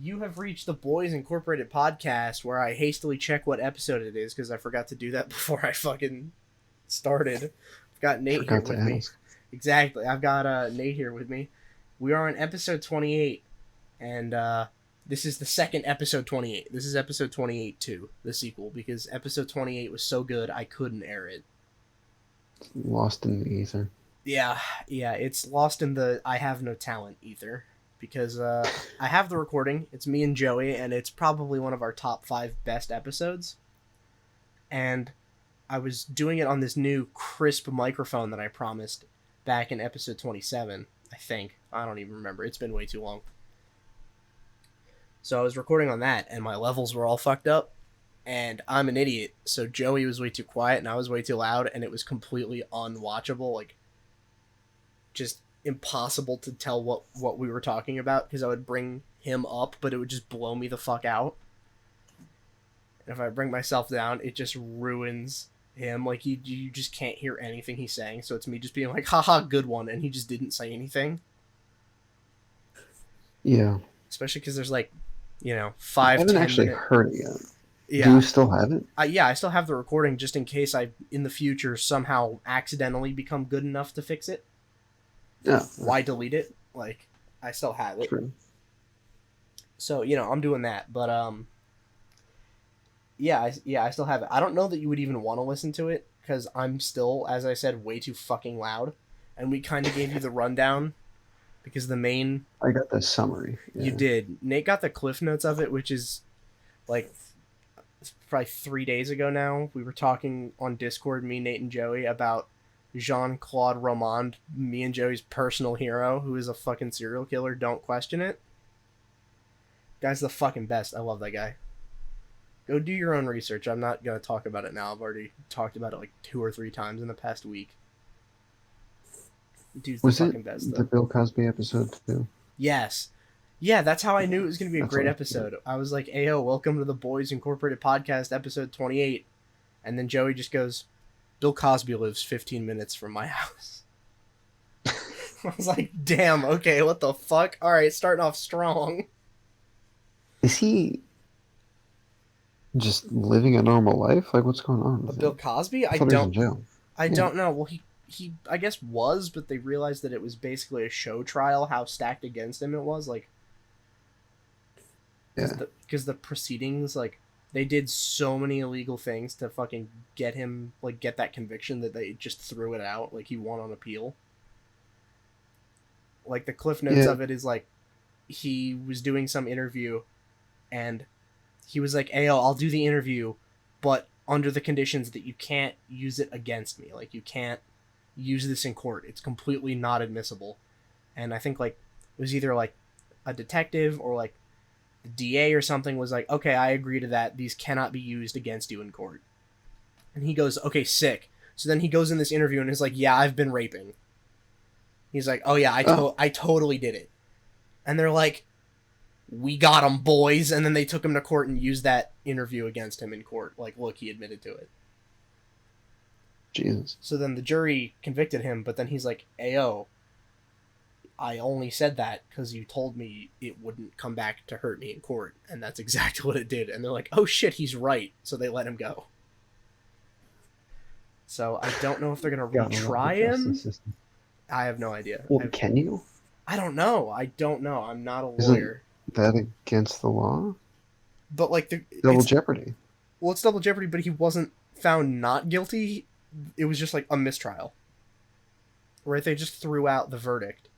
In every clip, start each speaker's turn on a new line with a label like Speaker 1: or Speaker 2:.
Speaker 1: You have reached the Bois Incorporated Podcast, where I hastily check what episode it is because I forgot to do that before I fucking started. I've got Nate here with me. Exactly. I've got Nate here with me. We are on episode 28, and this is the second episode 28. This is episode 28 too, the sequel, because episode 28 was so good I couldn't air it.
Speaker 2: Lost in the ether.
Speaker 1: Yeah, it's lost in the I have no talent ether. Because I have the recording. It's me and Joey, and it's probably one of our top 5 best episodes. And I was doing it on this new crisp microphone that I promised back in episode 27, I think. I don't even remember. It's been way too long. So I was recording on that, and my levels were all fucked up. And I'm an idiot, so Joey was way too quiet, and I was way too loud, and it was completely unwatchable. Like, just impossible to tell what we were talking about, because I would bring him up, but it would just blow me the fuck out. And if I bring myself down, it just ruins him. Like, you just can't hear anything he's saying, so it's me just being like, haha, good one, and he just didn't say anything.
Speaker 2: Yeah.
Speaker 1: Especially because there's, like, 5, 10
Speaker 2: I haven't actually heard it yet. Yeah. Do you still have it?
Speaker 1: Yeah, I still have the recording, just in case I, in the future, somehow accidentally become good enough to fix it.
Speaker 2: Yeah.
Speaker 1: Why delete it? Like, I still have it.
Speaker 2: True.
Speaker 1: So, I'm doing that. But, I still have it. I don't know that you would even want to listen to it, because I'm still, as I said, way too fucking loud. And we kind of gave you the rundown, because the main...
Speaker 2: I got the summary.
Speaker 1: Yeah. You did. Nate got the Cliff Notes of it, which is, like, probably 3 days ago now. We were talking on Discord, me, Nate, and Joey, about Jean-Claude Romand, me and Joey's personal hero, who is a fucking serial killer. Don't question it. Guy's the fucking best. I love that guy. Go do your own research. I'm not going to talk about it now. I've already talked about it like 2 or 3 times in the past week. Dude's the fucking best, though.
Speaker 2: The Bill Cosby episode too?
Speaker 1: Yes. Yeah, that's how I knew it was going to be a great episode. I was like, Ayo, welcome to the Bois Incorporated Podcast, episode 28. And then Joey just goes, Bill Cosby lives 15 minutes from my house. I was like, damn, okay, what the fuck? Alright, starting off strong.
Speaker 2: Is he just living a normal life? Like, what's going on with
Speaker 1: Bill Cosby? I don't know. Well, he I guess was, but they realized that it was basically a show trial, how stacked against him it was. Like, because the proceedings, like, they did so many illegal things to fucking get him, like, get that conviction that they just threw it out. Like, he won on appeal. Like, the Cliff Notes of it is, like, he was doing some interview, and he was like, Ayo, I'll do the interview, but under the conditions that you can't use it against me. Like, you can't use this in court. It's completely not admissible. And I think, like, it was either, like, a detective or, like, the DA or something was like, okay, I agree to that. These cannot be used against you in court. And he goes, okay, sick. So then he goes in this interview and is like, yeah, I've been raping. He's like, oh yeah, I totally did it. And they're like, we got him, boys. And then they took him to court and used that interview against him in court. Like, look, he admitted to it.
Speaker 2: Jesus.
Speaker 1: So then the jury convicted him, but then he's like, Ayo, I only said that because you told me it wouldn't come back to hurt me in court, and that's exactly what it did. And they're like, oh shit, he's right. So they let him go. So I don't know if they're going to retry him. I have no idea.
Speaker 2: Well, can you?
Speaker 1: I don't know. I'm not a lawyer.
Speaker 2: Isn't that against the law?
Speaker 1: But, like,
Speaker 2: Double jeopardy.
Speaker 1: Well, it's double jeopardy, but he wasn't found not guilty. It was just, like, a mistrial. Right? They just threw out the verdict.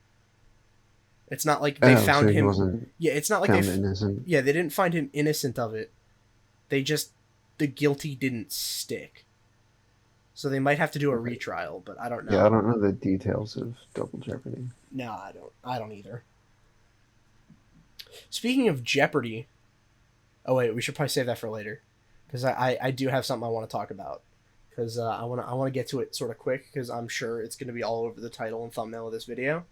Speaker 1: It's not like they found him. Yeah, it's not like
Speaker 2: innocent.
Speaker 1: Yeah, they didn't find him innocent of it. They just, the guilty didn't stick. So they might have to do a retrial, but I don't know.
Speaker 2: Yeah, I don't know the details of double jeopardy.
Speaker 1: No, I don't either. Speaking of Jeopardy, oh wait, we should probably save that for later, because I do have something I want to talk about, because I want to get to it sort of quick, because I'm sure it's going to be all over the title and thumbnail of this video.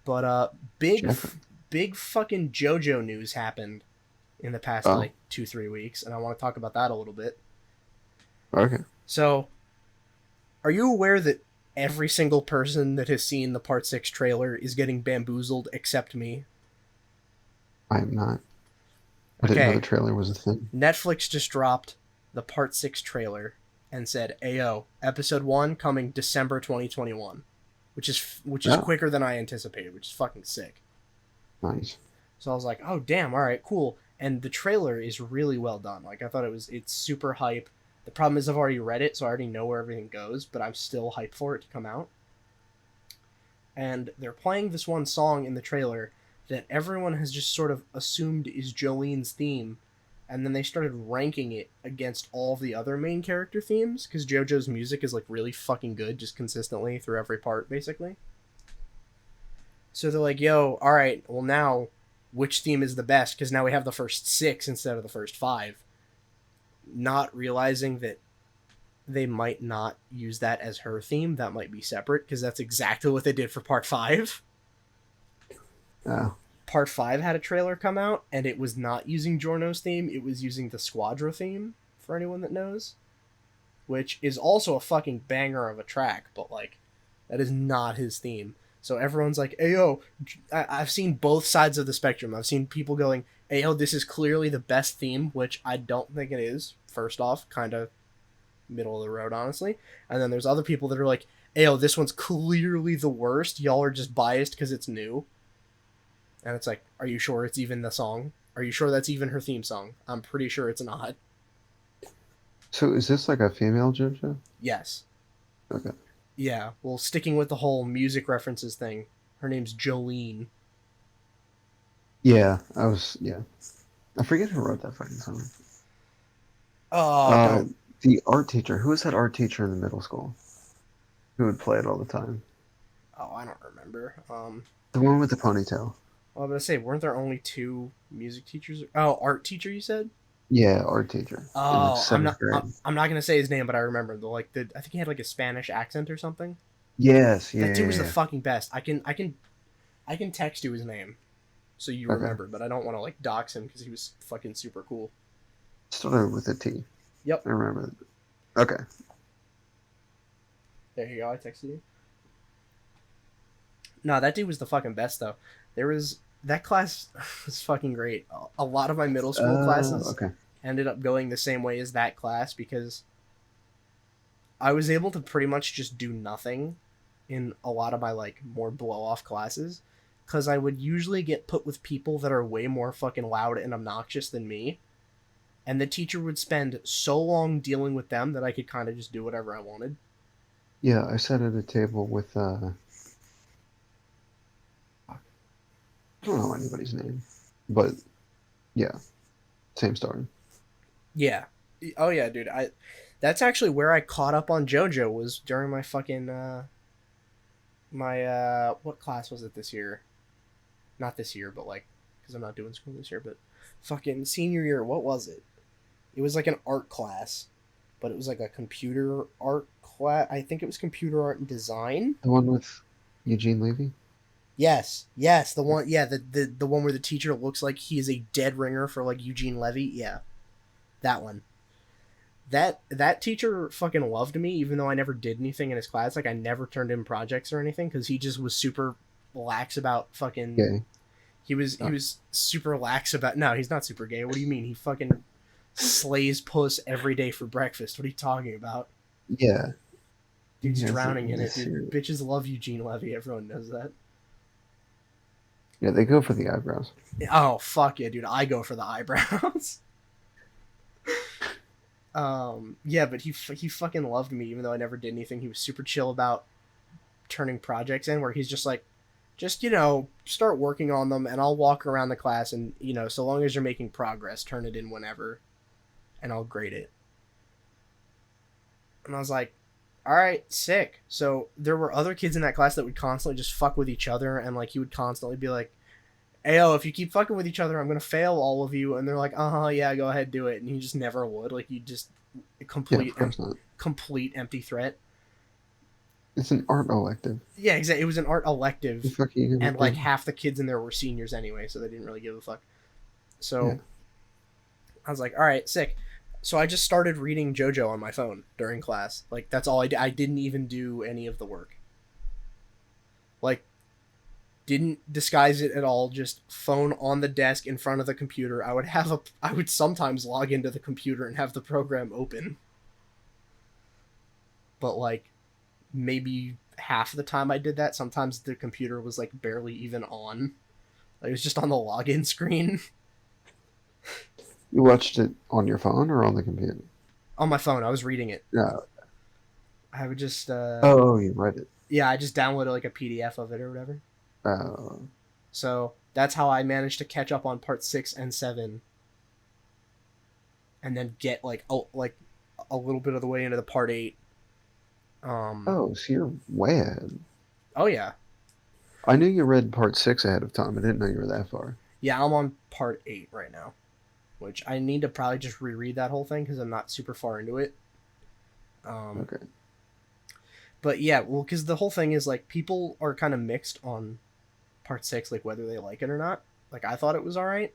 Speaker 1: But big fucking Jojo news happened in the past like 2-3 weeks, and I want to talk about that a little bit.
Speaker 2: Okay.
Speaker 1: So, are you aware that every single person that has seen the Part 6 trailer is getting bamboozled except me?
Speaker 2: I am not. I didn't know the
Speaker 1: Okay,
Speaker 2: trailer was a thing.
Speaker 1: Netflix just dropped the Part 6 trailer and said, "Ayo, episode 1 coming December 2021," which is
Speaker 2: Oh,
Speaker 1: quicker than I anticipated, which is fucking sick.
Speaker 2: nice.
Speaker 1: So I was like, "Oh damn, all right, cool." And the trailer is really well done. Like I thought it's super hype. The problem is I've already read it, so I already know where everything goes, but I'm still hyped for it to come out. And they're playing this one song in the trailer that everyone has just sort of assumed is Jolene's theme, and then they started ranking it against all the other main character themes because Jojo's music is like really fucking good, just consistently through every part, basically. So they're like, "Yo, all right, well now, which theme is the best?" Because now we have the first 6 instead of the first 5, not realizing that they might not use that as her theme. That might be separate because that's exactly what they did for Part 5.
Speaker 2: Oh,
Speaker 1: Part 5 had a trailer come out, and it was not using Giorno's theme, it was using the Squadra theme, for anyone that knows. Which is also a fucking banger of a track, but, like, that is not his theme. So everyone's like, "Ayo," I've seen both sides of the spectrum. I've seen people going, "Ayo, this is clearly the best theme," which I don't think it is, first off, kind of middle of the road, honestly. And then there's other people that are like, "Ayo, this one's clearly the worst. Y'all are just biased because it's new." And it's like, are you sure it's even the song? Are you sure that's even her theme song? I'm pretty sure it's not.
Speaker 2: so is this like a female JoJo?
Speaker 1: Yes.
Speaker 2: Okay.
Speaker 1: Yeah. Well, sticking with the whole music references thing, her name's Jolene.
Speaker 2: Yeah, yeah. I forget who wrote that fucking song.
Speaker 1: Oh,
Speaker 2: Uh,
Speaker 1: don't.
Speaker 2: the art teacher. Who was that art teacher in the middle school? Who would play it all the time?
Speaker 1: Oh, I don't remember.
Speaker 2: The one with the ponytail.
Speaker 1: Well, I'm gonna say, weren't there only 2 music teachers? Oh, art teacher, you said?
Speaker 2: Yeah, art teacher in like
Speaker 1: Oh, I'm
Speaker 2: seventh
Speaker 1: not.
Speaker 2: grade.
Speaker 1: I'm not gonna say his name, but I remember the. I think he had like a Spanish accent or something.
Speaker 2: Yes, yeah,
Speaker 1: That dude
Speaker 2: yeah,
Speaker 1: was the
Speaker 2: yeah.
Speaker 1: fucking best. I can text you his name, so you
Speaker 2: Okay.
Speaker 1: remember. But I don't want to like dox him because he was fucking super cool.
Speaker 2: Started with a T.
Speaker 1: Yep.
Speaker 2: I remember that. Okay.
Speaker 1: There you go. I texted you. No, that dude was the fucking best though. There was that class was fucking great. A lot of my middle school classes
Speaker 2: Okay.
Speaker 1: ended up going the same way as that class because I was able to pretty much just do nothing in a lot of my like more blow off classes because I would usually get put with people that are way more fucking loud and obnoxious than me, and the teacher would spend so long dealing with them that I could kind of just do whatever I wanted.
Speaker 2: Yeah, I sat at a table with I don't know anybody's name, but yeah, same story.
Speaker 1: Yeah. Oh yeah, dude. That's actually where I caught up on JoJo was during my fucking my what class was it this year? Not this year, but like cuz I'm not doing school this year, but fucking senior year, what was it? It was like an art class, but it was like a computer art class. I think it was computer art and design.
Speaker 2: The one with Eugene Levy.
Speaker 1: Yes. Yes, the one yeah, the one where the teacher looks like he is a dead ringer for like Eugene Levy. Yeah. That one. That teacher fucking loved me even though I never did anything in his class. Like I never turned in projects or anything cuz he just was super lax about fucking
Speaker 2: Gay.
Speaker 1: he was super lax about. No, he's not super gay. What do you mean? He fucking slays puss every day for breakfast. What are you talking about?
Speaker 2: Yeah.
Speaker 1: Dude's
Speaker 2: Yes,
Speaker 1: drowning in it,
Speaker 2: yes,
Speaker 1: dude. Bitches love Eugene Levy. Everyone knows that.
Speaker 2: yeah, they go for the eyebrows.
Speaker 1: Oh fuck yeah, dude! I go for the eyebrows. Yeah, but he fucking loved me even though I never did anything. He was super chill about turning projects in, where he's just like, just start working on them, and I'll walk around the class, and so long as you're making progress, turn it in whenever, and I'll grade it. And I was like, all right, sick. So there were other kids in that class that would constantly just fuck with each other, and like he would constantly be like, "Ayo, if you keep fucking with each other, I'm gonna fail all of you." And they're like, yeah, go ahead, do it. And he just never would. Like he just
Speaker 2: Yeah, of course not.
Speaker 1: complete empty threat.
Speaker 2: It's an art elective.
Speaker 1: Yeah, exactly. It was an art
Speaker 2: The
Speaker 1: elective,
Speaker 2: fuck are you gonna
Speaker 1: and like
Speaker 2: do?
Speaker 1: half the kids in there were seniors anyway, so they didn't really give a fuck. So
Speaker 2: Yeah.
Speaker 1: I was like, all right, sick. So I just started reading JoJo on my phone during class. Like that's all I did. I didn't even do any of the work. Like Didn't disguise it at all, just phone on the desk in front of the computer. I would sometimes log into the computer and have the program open. But like maybe half of the time I did that, sometimes the computer was like barely even on. Like, it was just on the login screen.
Speaker 2: You watched it on your phone or on the computer?
Speaker 1: On my phone, I was reading it.
Speaker 2: Yeah.
Speaker 1: I would just
Speaker 2: Oh, you read it.
Speaker 1: yeah, I just downloaded like a PDF of it or whatever. So that's how I managed to catch up on part 6 and 7, and then get like a little bit of the way into the part 8.
Speaker 2: So you're way ahead.
Speaker 1: Oh yeah.
Speaker 2: I knew you read part 6 ahead of time. I didn't know you were that far.
Speaker 1: Yeah, I'm on part 8 right now, which I need to probably just reread that whole thing because I'm not super far into it.
Speaker 2: Okay.
Speaker 1: But yeah, well, because the whole thing is like people are kind of mixed on part 6, like whether they like it or not. Like, I thought it was all right.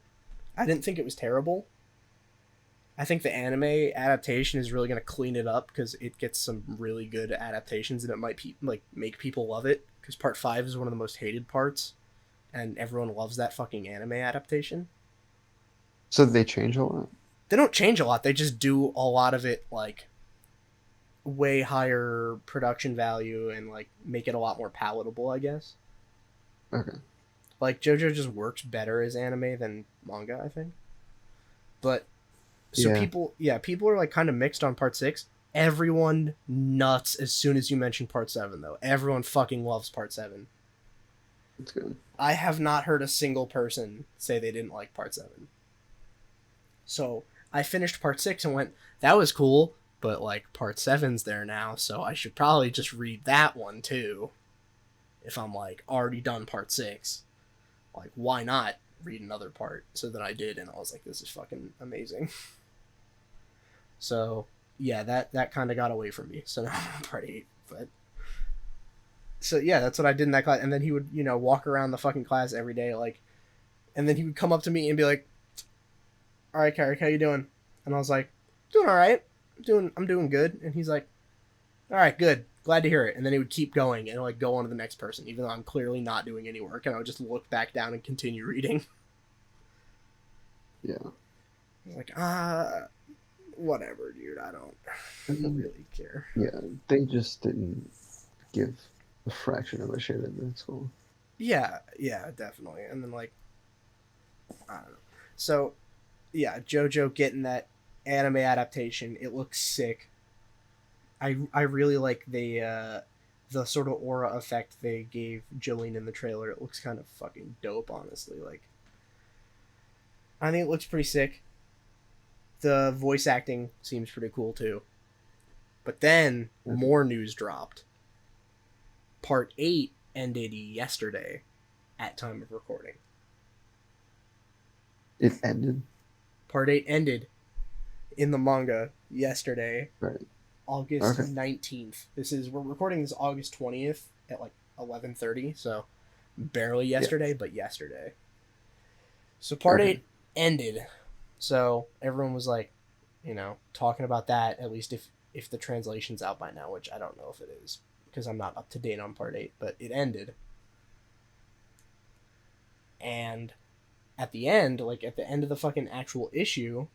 Speaker 1: I didn't think it was terrible. I think the anime adaptation is really going to clean it up because it gets some really good adaptations, and it might make people love it, because part 5 is one of the most hated parts, and everyone loves that fucking anime adaptation.
Speaker 2: So they change a lot?
Speaker 1: They don't change a lot. They just do a lot of it like way higher production value and like make it a lot more palatable, I guess.
Speaker 2: Okay.
Speaker 1: Like, Jojo just works better as anime than manga, I think. But so
Speaker 2: yeah.
Speaker 1: people are like kind of mixed on part 6. Everyone nuts as soon as you mention part 7, though. Everyone fucking loves part 7.
Speaker 2: That's good.
Speaker 1: I have not heard a single person say they didn't like part 7. So I finished part 6 and went, that was cool, but like part 7's there now, so I should probably just read that one too. If I'm like already done part 6, like, why not read another part? So then I did, and I was like, this is fucking amazing. So yeah, that kind of got away from me. So now I'm on part 8, but so yeah, that's what I did in that class. And then he would, walk around the fucking class every day, like, and then he would come up to me and be like, all right, Carrick, how you doing? And I was like, doing all right. I'm doing good. And he's like, all right, good. Glad to hear it. And then he would keep going and like go on to the next person, even though I'm clearly not doing any work. And I would just look back down and continue reading.
Speaker 2: Yeah.
Speaker 1: I was like, whatever, dude. I don't really care.
Speaker 2: Yeah, they just didn't give a fraction of a shit in that school.
Speaker 1: Yeah, definitely. And then like, I don't know. So, yeah, Jojo getting that anime adaptation. It looks sick. I really like the sort of aura effect they gave Jolene in the trailer. It looks kind of fucking dope, honestly. Like, I think it looks pretty sick. The voice acting seems pretty cool too. But then more news dropped. Part 8 ended yesterday at time of recording.
Speaker 2: It ended?
Speaker 1: Part 8 ended in the manga yesterday.
Speaker 2: Right.
Speaker 1: August 19th. We're recording this August 20th at like 11:30, so barely yesterday, but yesterday. So part 8 ended. So everyone was like, talking about that, at least if the translation's out by now, which I don't know if it is, because I'm not up to date on part 8, but it ended. And at the end, like at the end of the fucking actual issue,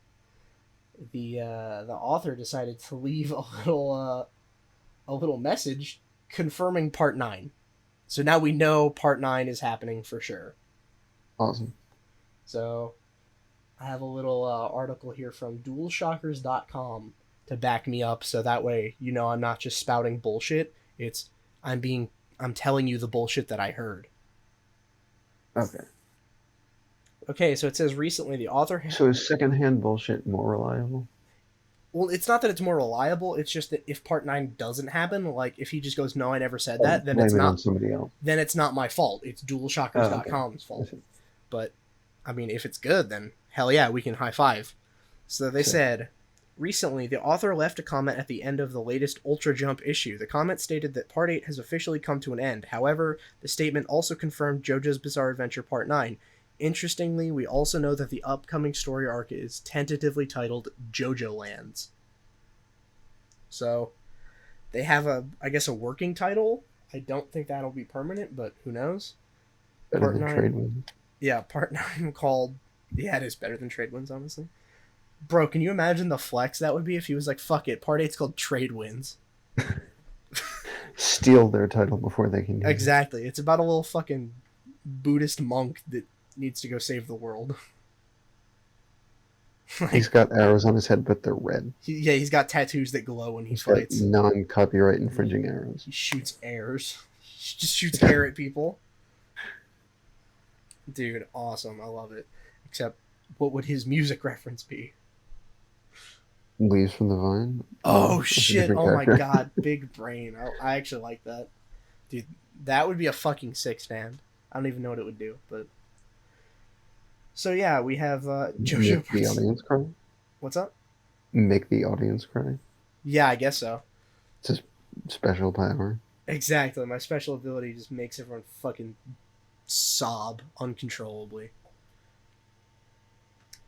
Speaker 1: the author decided to leave a little message confirming part 9. So now we know part 9 is happening for sure.
Speaker 2: Awesome.
Speaker 1: So I have a little article here from dualshockers.com to back me up, so that way I'm not just spouting bullshit. I'm telling you the bullshit that I heard. Okay, so it says recently the author...
Speaker 2: So is secondhand bullshit more reliable?
Speaker 1: Well, it's not that it's more reliable, it's just that if part 9 doesn't happen, like if he just goes, no, I never said that, then it's not...
Speaker 2: on somebody else.
Speaker 1: Then it's not my fault. It's dualshockers.com's fault. But, I mean, if it's good, then hell yeah, we can high five. So they said, recently the author left a comment at the end of the latest Ultra Jump issue. The comment stated that part 8 has officially come to an end. However, the statement also confirmed JoJo's Bizarre Adventure Part 9. Interestingly, we also know that the upcoming story arc is tentatively titled JoJo Lands. So, they have a working title. I don't think that'll be permanent, but who knows?
Speaker 2: Better
Speaker 1: Part
Speaker 2: than
Speaker 1: 9.
Speaker 2: Trade Winds.
Speaker 1: Yeah, part 9 called. Yeah, it is better than Trade Winds, honestly. Bro, can you imagine the flex that would be if he was like, fuck it, part 8's called Trade Winds?
Speaker 2: Steal their title before they can use it.
Speaker 1: Exactly. It's about a little fucking Buddhist monk that needs to go save the world.
Speaker 2: He's got arrows on his head, but they're red.
Speaker 1: He's got tattoos that glow when he
Speaker 2: He's
Speaker 1: fights.
Speaker 2: got non-copyright infringing arrows.
Speaker 1: He shoots airs. He just shoots air at people. Dude, awesome. I love it. Except, what would his music reference be?
Speaker 2: Leaves from the Vine.
Speaker 1: Oh,
Speaker 2: That's a
Speaker 1: shit.
Speaker 2: different
Speaker 1: Oh, my
Speaker 2: character.
Speaker 1: God. Big brain. I actually like that. Dude, that would be a fucking sick stand. I don't even know what it would do, but... So, yeah, we have Jojo...
Speaker 2: Make the audience cry?
Speaker 1: What's up?
Speaker 2: Make the audience cry?
Speaker 1: Yeah, I guess so.
Speaker 2: It's a special power.
Speaker 1: Exactly. My special ability just makes everyone fucking sob uncontrollably.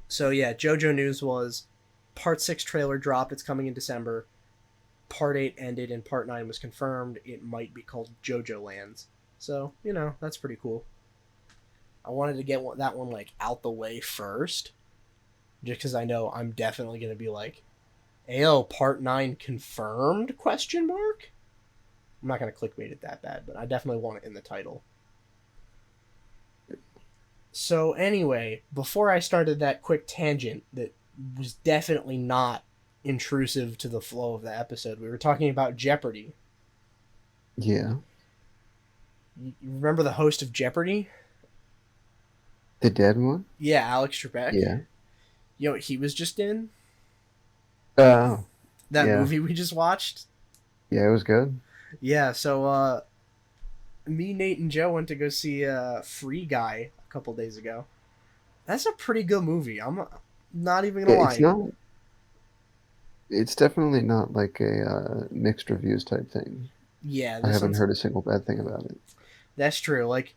Speaker 1: So, yeah, Jojo news was... Part 6 trailer dropped. It's coming in December. Part 8 ended and Part 9 was confirmed. It might be called Jojo Lands. So, that's pretty cool. I wanted to get that one, like, out the way first. Just because I know I'm definitely going to be like, Ayo, Part 9 confirmed? Question mark? I'm not going to clickbait it that bad, but I definitely want it in the title. So, anyway, before I started that quick tangent that was definitely not intrusive to the flow of the episode, we were talking about Jeopardy.
Speaker 2: Yeah.
Speaker 1: You remember the host of Jeopardy?
Speaker 2: The dead one?
Speaker 1: Yeah, Alex Trebek.
Speaker 2: Yeah.
Speaker 1: You know what he was just in?
Speaker 2: Oh.
Speaker 1: That
Speaker 2: yeah.
Speaker 1: movie we just watched?
Speaker 2: Yeah, it was good.
Speaker 1: Yeah, so me, Nate, and Joe went to go see Free Guy a couple days ago. That's a pretty good movie. I'm not even gonna lie.
Speaker 2: It's definitely not like a mixed reviews type thing.
Speaker 1: Yeah,
Speaker 2: I haven't heard a single bad thing about it.
Speaker 1: That's true. Like,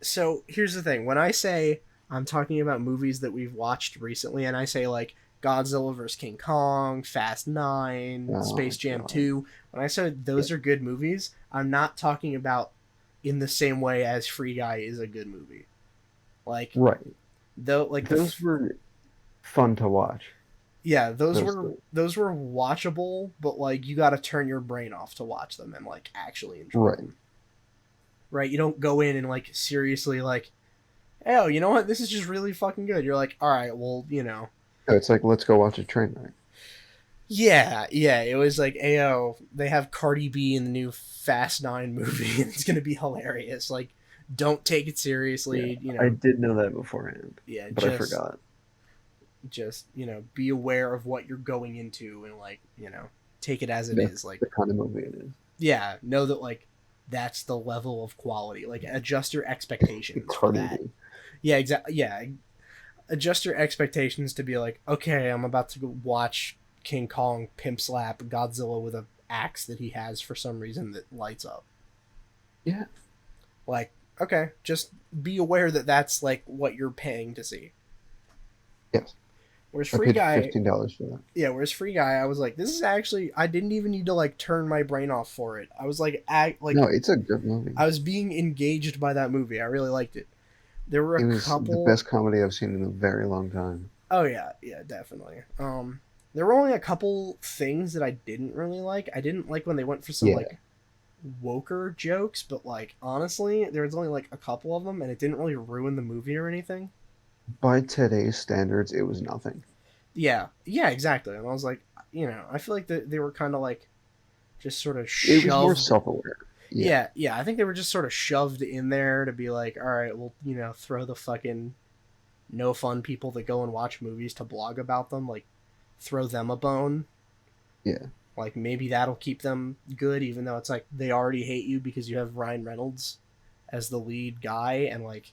Speaker 1: so here's the thing. When I say I'm talking about movies that we've watched recently, and I say like Godzilla vs. King Kong, Fast 9, Space Jam 2, when I say those are good movies, I'm not talking about in the same way as Free Guy is a good movie. Like,
Speaker 2: right.
Speaker 1: Though, like
Speaker 2: those were fun to watch.
Speaker 1: Yeah, those were watchable, but like you got to turn your brain off to watch them and like actually enjoy them. Right? You don't go in and like seriously like, oh, you know what? This is just really fucking good. You're like, all right, well,
Speaker 2: No, it's like, let's go watch a train wreck.
Speaker 1: Yeah. It was like, ayo, they have Cardi B in the new Fast 9 movie, and it's gonna be hilarious. Like, don't take it seriously.
Speaker 2: Yeah, I did know that beforehand.
Speaker 1: Yeah,
Speaker 2: but I forgot.
Speaker 1: Just be aware of what you're going into, and like take it as it is. Like
Speaker 2: the kind of movie it is.
Speaker 1: Yeah, know that like that's the level of quality. Like, adjust your expectations for that. Yeah, exactly. Yeah, adjust your expectations to be like, okay, I'm about to go watch King Kong pimp slap Godzilla with an axe that he has for some reason that lights up.
Speaker 2: Yeah.
Speaker 1: Like, okay, just be aware that that's like what you're paying to see.
Speaker 2: Yes.
Speaker 1: Whereas Free Guy,
Speaker 2: $15 for that.
Speaker 1: Yeah, whereas Free Guy, I was like, this is actually, I didn't even need to like turn my brain off for it. I was like,
Speaker 2: no, it's a good movie.
Speaker 1: I was being engaged by that movie. I really liked it. There were
Speaker 2: it was the best comedy I've seen in a very long time.
Speaker 1: Oh yeah, definitely. There were only a couple things that I didn't really like. I didn't like when they went for some like woker jokes, but like honestly, there was only like a couple of them, and it didn't really ruin the movie or anything.
Speaker 2: By today's standards, it was nothing.
Speaker 1: Yeah, exactly. And I was like, I feel like they were kind of like just sort of shoved.
Speaker 2: It was more self-aware.
Speaker 1: Yeah. I think they were just sort of shoved in there to be like, all right, well, throw the fucking no fun people that go and watch movies to blog about them, like, throw them a bone.
Speaker 2: Yeah.
Speaker 1: Like, maybe that'll keep them good, even though it's like they already hate you because you have Ryan Reynolds as the lead guy, and like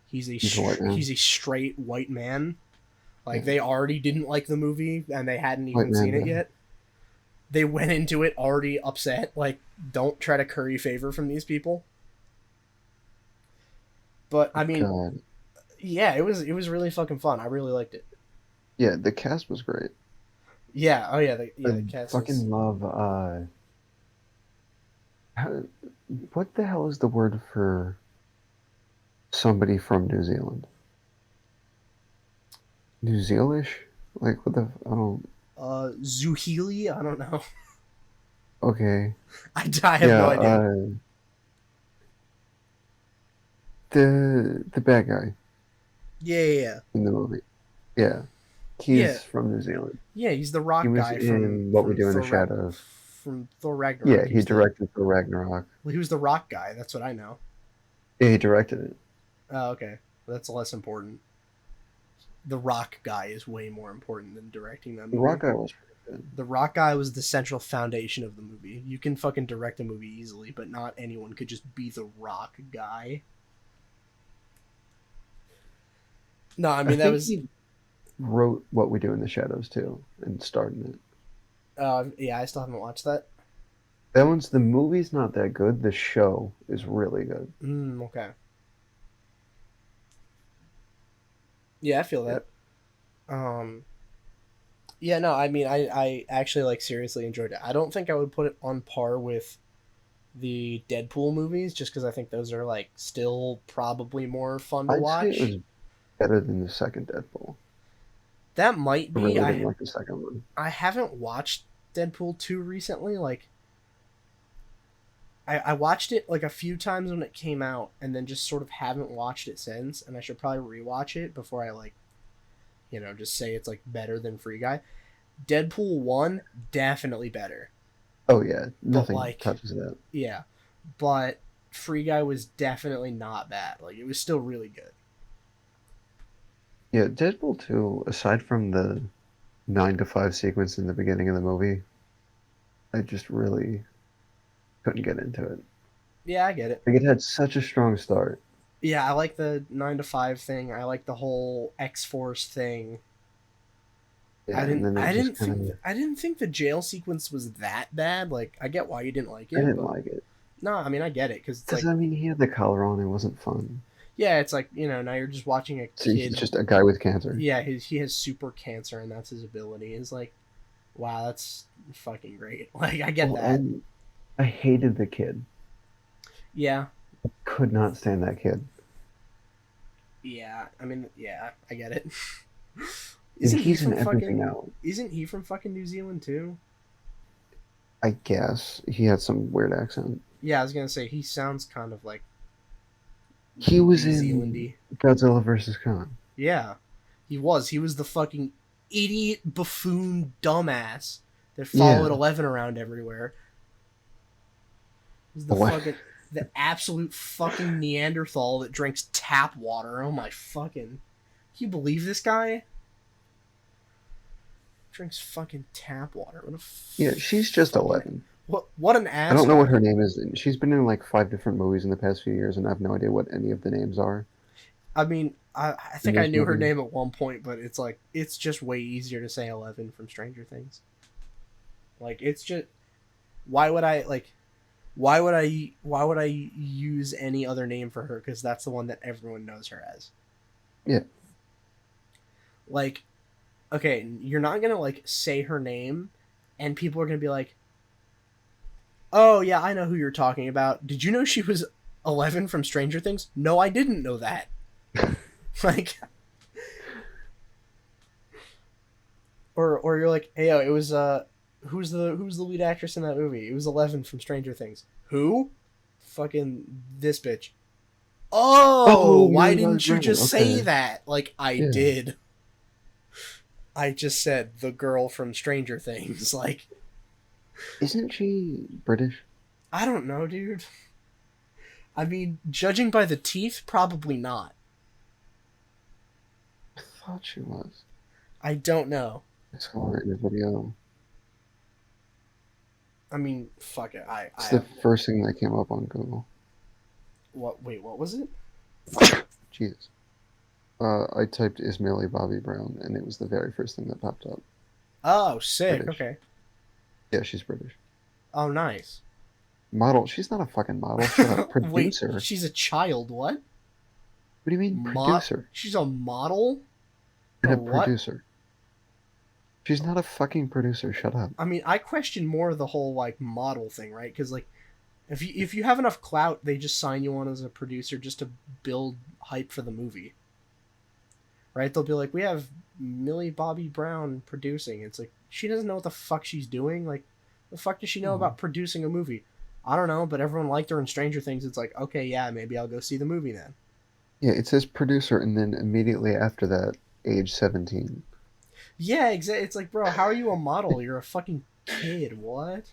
Speaker 1: he's a straight white man. Like, they already didn't like the movie, and they hadn't even seen it yet. They went into it already upset. Like, don't try to curry favor from these people. But I mean, yeah, it was really fucking fun. I really liked it.
Speaker 2: Yeah, the cast was great.
Speaker 1: Yeah, the cast.
Speaker 2: Fucking love. What the hell is the word for Somebody from New Zealand. New Zealish? Like, what the... I don't...
Speaker 1: Zuhili? I don't know.
Speaker 2: Okay.
Speaker 1: I have no idea.
Speaker 2: The bad guy
Speaker 1: Yeah.
Speaker 2: in the movie. Yeah. He's from New Zealand.
Speaker 1: Yeah, he's the rock
Speaker 2: He was
Speaker 1: guy
Speaker 2: in What We Do in the Shadows.
Speaker 1: From Thor Ragnarok.
Speaker 2: Yeah, he directed Thor Ragnarok.
Speaker 1: Well, he was the rock guy. That's what I know.
Speaker 2: Yeah, he directed it.
Speaker 1: Oh, okay. That's less important. The rock guy is way more important than directing that movie.
Speaker 2: The rock guy was pretty good.
Speaker 1: The rock guy was the central foundation of the movie. You can fucking direct a movie easily, but not anyone could just be the rock guy. No, I mean, that was...
Speaker 2: He wrote What We Do in the Shadows, too, and starred in it.
Speaker 1: Yeah, I still haven't watched that.
Speaker 2: The movie's not that good. The show is really good.
Speaker 1: Okay. Yeah, I feel that. Yeah, no, I mean, I actually, like, seriously enjoyed it. I don't think I would put it on par with the Deadpool movies, just because I think those are, like, still probably more fun to watch.
Speaker 2: I'd say it was better than the second Deadpool.
Speaker 1: That might be.
Speaker 2: I really didn't like the second one.
Speaker 1: I haven't watched Deadpool 2 recently. Like, I watched it, like, a few times when it came out, and then just sort of haven't watched it since, and I should probably rewatch it before I, like, you know, just say it's, like, better than Free Guy. Deadpool 1, definitely better.
Speaker 2: Oh, yeah. Nothing
Speaker 1: like,
Speaker 2: touches that.
Speaker 1: Yeah. But Free Guy was definitely not bad. Like, it was still really good.
Speaker 2: Yeah, Deadpool 2, aside from the 9 to 5 sequence in the beginning of the movie, I just really couldn't get into it.
Speaker 1: Yeah, I get it.
Speaker 2: Like, it had such a strong start.
Speaker 1: Yeah, I like the 9 to 5 thing. I like the whole X-Force thing.
Speaker 2: Yeah,
Speaker 1: I didn't think the jail sequence was that bad. Like, I get why you didn't like it.
Speaker 2: I didn't like it.
Speaker 1: No, I mean, I get it because like,
Speaker 2: I mean, he had the collar on. It wasn't fun.
Speaker 1: Yeah, it's like, you know, now you're just watching a kid.
Speaker 2: He's just a guy with cancer.
Speaker 1: Yeah, he has super cancer, and that's his ability. It's like, wow, that's fucking great. Like, I get that.
Speaker 2: And I hated the kid.
Speaker 1: Yeah.
Speaker 2: I could not stand that kid.
Speaker 1: Yeah, I mean, yeah, I get it.
Speaker 2: He's in everything now.
Speaker 1: Isn't he from fucking New Zealand too?
Speaker 2: I guess he had some weird accent.
Speaker 1: Yeah, I was gonna say he sounds kind of like.
Speaker 2: He was
Speaker 1: New
Speaker 2: in
Speaker 1: Zealand-y.
Speaker 2: Godzilla vs. Kong.
Speaker 1: Yeah, he was. He was the fucking idiot buffoon dumbass that followed 11 around everywhere. He's the absolute fucking Neanderthal that drinks tap water. Oh my fucking! Can you believe this guy? Drinks fucking tap water.
Speaker 2: Yeah, she's just 11.
Speaker 1: What an asshole.
Speaker 2: I don't know what her name is. She's been in like 5 different movies in the past few years, and I have no idea what any of the names are.
Speaker 1: I mean, I think I knew her name at one point, but it's like, it's just way easier to say 11 from Stranger Things. Like, it's just, why would I use any other name for her? Because that's the one that everyone knows her as.
Speaker 2: Yeah.
Speaker 1: Like, okay, you're not gonna like say her name, and people are gonna be like, "Oh yeah, I know who you're talking about. Did you know she was 11 from Stranger Things?" No, I didn't know that. Like, or you're like, "Hey, it was who's the lead actress in that movie? It was 11 from Stranger Things." Who? Fucking this bitch. Oh, why didn't you just say that? Like, I did. I just said the girl from Stranger Things. Like,
Speaker 2: isn't she British?
Speaker 1: I don't know, dude. I mean, judging by the teeth, probably not.
Speaker 2: I thought she was.
Speaker 1: I don't know.
Speaker 2: I saw her in a video.
Speaker 1: I mean, fuck it.
Speaker 2: It's the first thing that came up on Google.
Speaker 1: What? Wait, what was it?
Speaker 2: Jesus. I typed Ismaili Bobby Brown, and it was the very first thing that popped up.
Speaker 1: Oh, sick.
Speaker 2: British.
Speaker 1: Okay.
Speaker 2: Yeah, she's British.
Speaker 1: Oh, nice.
Speaker 2: Model. She's not a fucking model. She's a producer.
Speaker 1: Wait, she's a child. What?
Speaker 2: What do you mean producer?
Speaker 1: She's a model?
Speaker 2: And a producer. She's not a fucking producer. Shut up.
Speaker 1: I mean, I question more the whole, like, model thing, right? Because, like, If you have enough clout, they just sign you on as a producer just to build hype for the movie. Right? They'll be like, we have Millie Bobby Brown producing. It's like, she doesn't know what the fuck she's doing. Like, the fuck does she know about producing a movie? I don't know, but everyone liked her in Stranger Things. It's like, okay, yeah, maybe I'll go see the movie then.
Speaker 2: Yeah, it says producer, and then immediately after that, age 17.
Speaker 1: Yeah, exactly. It's like, bro, how are you a model? You're a fucking kid. What?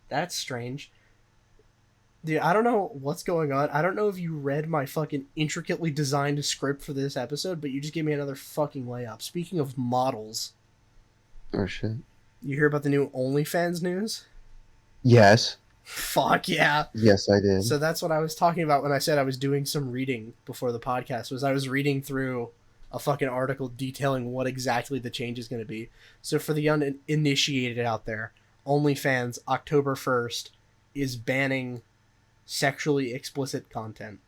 Speaker 1: That's strange. Dude, I don't know what's going on. I don't know if you read my fucking intricately designed script for this episode, but you just gave me another fucking layup. Speaking of models.
Speaker 2: Oh, shit.
Speaker 1: You hear about the new OnlyFans news?
Speaker 2: Yes.
Speaker 1: Fuck yeah.
Speaker 2: Yes, I did.
Speaker 1: So that's what I was talking about when I said I was doing some reading before the podcast, was I was reading through a fucking article detailing what exactly the change is going to be. So for the uninitiated out there, OnlyFans, October 1st, is banning sexually explicit content.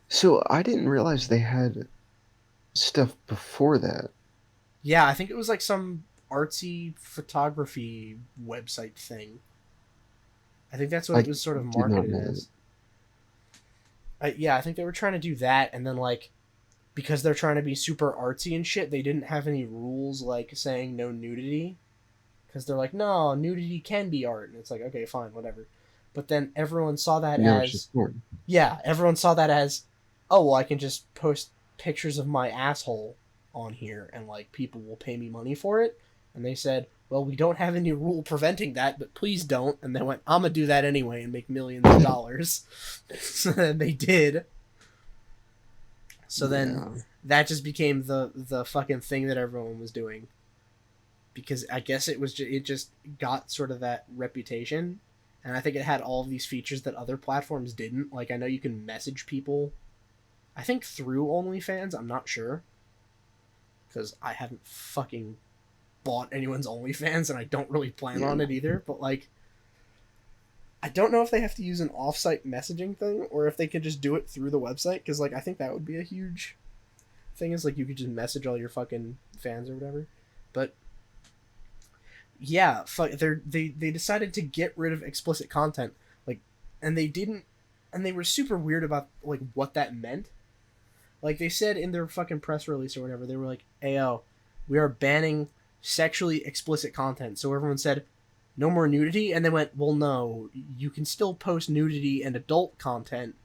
Speaker 2: So I didn't realize they had stuff before that.
Speaker 1: Yeah, I think it was like some artsy photography website thing. I think that's what it was sort of marketed as. Yeah, I think they were trying to do that, and then like, because they're trying to be super artsy and shit, they didn't have any rules like saying no nudity. Because they're like, no, nudity can be art. And it's like, okay, fine, whatever. But then everyone saw that as... Yeah, everyone saw that as, oh, well, I can just post pictures of my asshole on here, and like, people will pay me money for it. And they said, well, we don't have any rule preventing that, but please don't. And they went, I'm going to do that anyway and make millions of dollars. So then they did. So then that just became the fucking thing that everyone was doing. Because I guess it just got sort of that reputation. And I think it had all of these features that other platforms didn't. Like, I know you can message people, I think through OnlyFans, I'm not sure. Because I haven't fucking bought anyone's OnlyFans, and I don't really plan on it either. But, like, I don't know if they have to use an off-site messaging thing, or if they can just do it through the website. Because, like, I think that would be a huge thing, is, like, you could just message all your fucking fans or whatever. But yeah, they decided to get rid of explicit content, like, and they were super weird about like what that meant. Like, they said in their fucking press release or whatever, they were like, "Ayo, we are banning sexually explicit content." So everyone said, "No more nudity," and they went, "Well, no, you can still post nudity and adult content.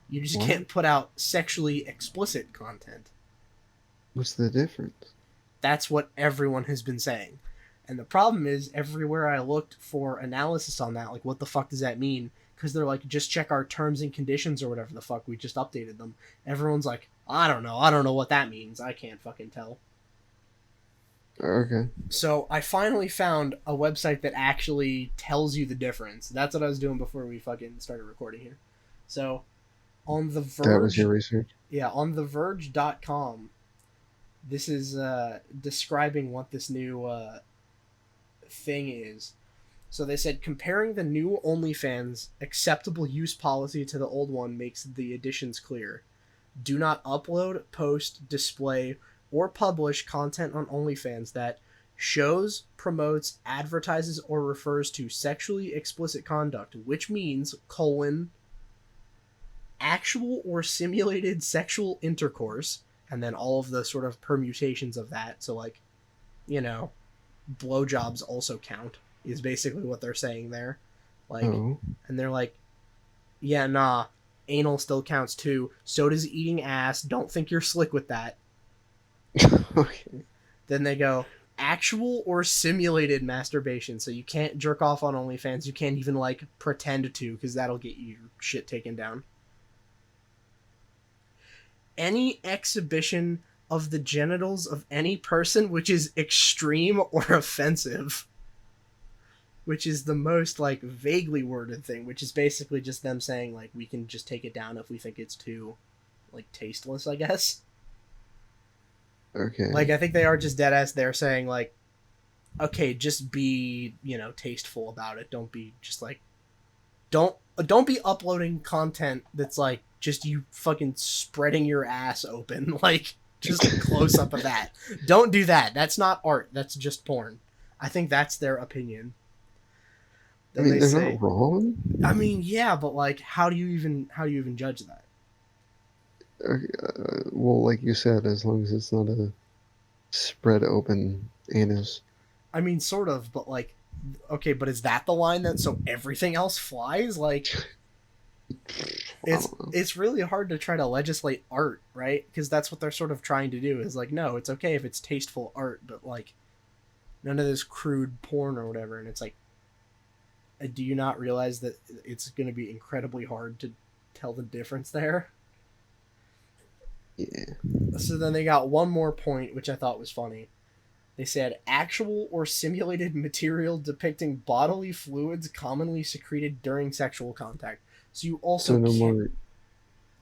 Speaker 1: You just can't put out sexually explicit content."
Speaker 2: What's the difference?
Speaker 1: That's what everyone has been saying. And the problem is, everywhere I looked for analysis on that, like, what the fuck does that mean? Because they're like, just check our terms and conditions or whatever the fuck, we just updated them. Everyone's like, I don't know what that means. I can't fucking tell.
Speaker 2: Okay.
Speaker 1: So I finally found a website that actually tells you the difference. That's what I was doing before we fucking started recording here. So on The Verge...
Speaker 2: That was your research?
Speaker 1: Yeah, on TheVerge.com, this is describing what this new... thing is. So they said, comparing the new OnlyFans acceptable use policy to the old one makes the additions clear. Do not upload, post, display, or publish content on OnlyFans that shows, promotes, advertises, or refers to sexually explicit conduct, which means, actual or simulated sexual intercourse, and then all of the sort of permutations of that. So, like, you know, blowjobs also count, is basically what they're saying there. Like, and they're like, yeah, nah, anal still counts too. So does eating ass. Don't think you're slick with that.
Speaker 2: Okay.
Speaker 1: Then they go, actual or simulated masturbation. So you can't jerk off on OnlyFans. You can't even, like, pretend to, because that'll get your shit taken down. Any exhibition of the genitals of any person which is extreme or offensive, which is the most, like, vaguely worded thing, which is basically just them saying, like, we can just take it down if we think it's too, like, tasteless, I guess.
Speaker 2: Okay.
Speaker 1: Like, I think they are just deadass there saying, like, okay, just be, you know, tasteful about it. Don't be just, like, don't be uploading content that's, like, just you fucking spreading your ass open, like, just a close-up of that. Don't do that. That's not art. That's just porn. I think that's their opinion.
Speaker 2: I
Speaker 1: that
Speaker 2: mean,
Speaker 1: they
Speaker 2: they're
Speaker 1: say.
Speaker 2: not wrong.
Speaker 1: I mean, yeah, but like, how do you even judge that?
Speaker 2: Well, like you said, as long as it's not a spread open anus.
Speaker 1: I mean, sort of, but like, okay, but is that the line then? So everything else flies? Like,
Speaker 2: I don't know.
Speaker 1: it's really hard to try to legislate art, right? Because that's what they're sort of trying to do. Is like, no, it's okay if it's tasteful art, but like, none of this crude porn or whatever. And it's like, do you not realize that it's going to be incredibly hard to tell the difference there?
Speaker 2: Yeah.
Speaker 1: So then they got one more point, which I thought was funny. They said actual or simulated material depicting bodily fluids commonly secreted during sexual contact. So you also
Speaker 2: So no
Speaker 1: can't...
Speaker 2: more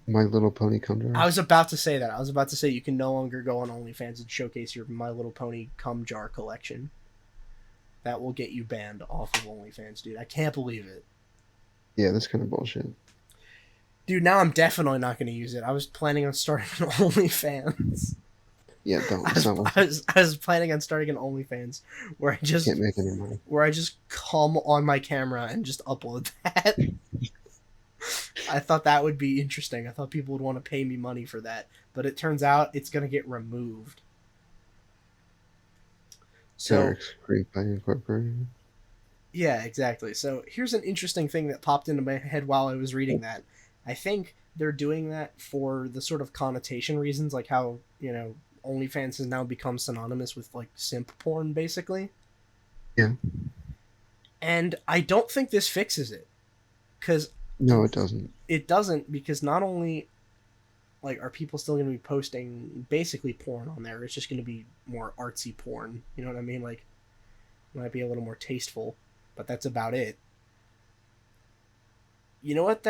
Speaker 2: My Little Pony cum jar.
Speaker 1: I was about to say that. I was about to say you can no longer go on OnlyFans and showcase your My Little Pony cum jar collection. That will get you banned off of OnlyFans, dude. I can't believe it.
Speaker 2: Yeah, that's kind of bullshit.
Speaker 1: Dude, now I'm definitely not going to use it. I was planning on starting an OnlyFans.
Speaker 2: Yeah, don't.
Speaker 1: I was planning on starting an OnlyFans where I just
Speaker 2: Can't make any money.
Speaker 1: Where I just come on my camera and just upload that. I thought that would be interesting. I thought people would want to pay me money for that, but it turns out it's going to get removed. So,
Speaker 2: Bois Incorporated.
Speaker 1: yeah, exactly. So here's an interesting thing that popped into my head while I was reading that. I think they're doing that for the sort of connotation reasons, like how, OnlyFans has now become synonymous with like simp porn, basically.
Speaker 2: Yeah.
Speaker 1: And I don't think this fixes it, because
Speaker 2: no, it doesn't.
Speaker 1: It doesn't, because not only like are people still going to be posting basically porn on there, it's just going to be more artsy porn. You know what I mean? Like, it might be a little more tasteful, but that's about it. You know what